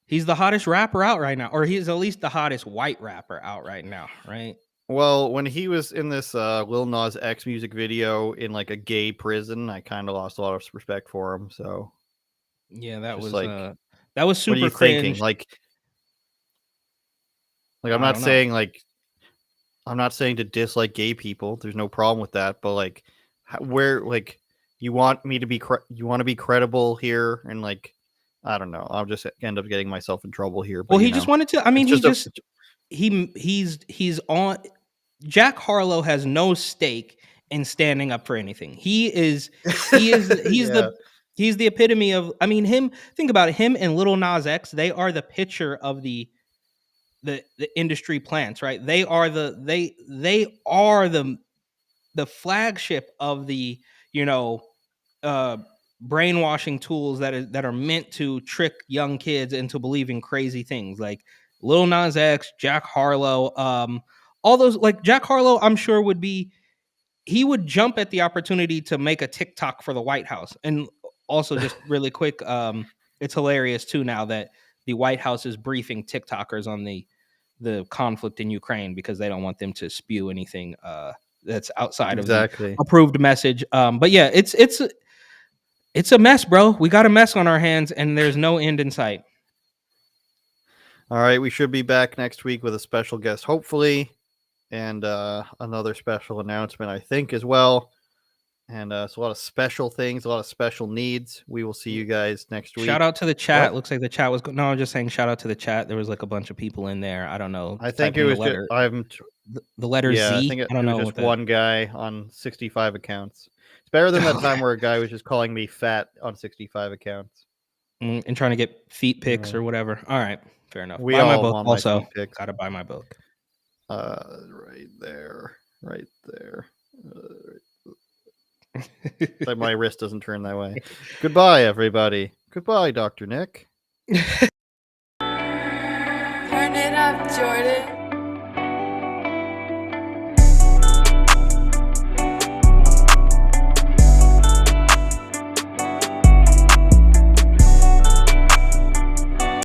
Speaker 6: he's the hottest rapper out right now, or he's at least the hottest white rapper out right now, right?
Speaker 5: Well, when he was in this Lil Nas X music video in like a gay prison, I kind of lost a lot of respect for him. So
Speaker 6: yeah, that was super
Speaker 5: what are you
Speaker 6: cringe.
Speaker 5: Thinking? Like I'm not saying I'm not saying to dislike gay people. There's no problem with that. But like, where like you want me to be you want to be credible here, and like I don't know. I'll just end up getting myself in trouble here. But,
Speaker 6: well, he just wanted to. I mean, he's on. Jack Harlow has no stake in standing up for anything. He's the epitome of. I mean, him. Think about it. Him and Lil Nas X. They are the picture of the industry plants, right? They are the flagship of the brainwashing tools that are meant to trick young kids into believing crazy things, like Lil Nas X, Jack Harlow, all those. Like Jack Harlow, I'm sure he would jump at the opportunity to make a TikTok for the White House. And also, just really quick, it's hilarious too now that the White House is briefing TikTokers on the conflict in Ukraine because they don't want them to spew anything that's outside of the approved message. But yeah, it's a mess, bro. We got a mess on our hands, and there's no end in sight.
Speaker 5: All right, we should be back next week with a special guest, hopefully, and another special announcement, I think, as well. And it's a lot of special things, a lot of special needs. We will see you guys next week.
Speaker 6: Shout out to the chat. What? Looks like the chat was no. I'm just saying, shout out to the chat. There was like a bunch of people in there. I don't know.
Speaker 5: I think it was the
Speaker 6: letter Z.
Speaker 5: I think it was just one guy on 65 accounts. It's better than that time where a guy was just calling me fat on 65 accounts
Speaker 6: and trying to get feet pics or whatever. All right, fair enough.
Speaker 5: We
Speaker 6: buy
Speaker 5: all
Speaker 6: my book
Speaker 5: want
Speaker 6: also.
Speaker 5: My feet pics.
Speaker 6: Gotta buy my book.
Speaker 5: Right there. Like my wrist doesn't turn that way. Goodbye, everybody. Goodbye, Dr. Nick.
Speaker 12: Turn it up, Jordan.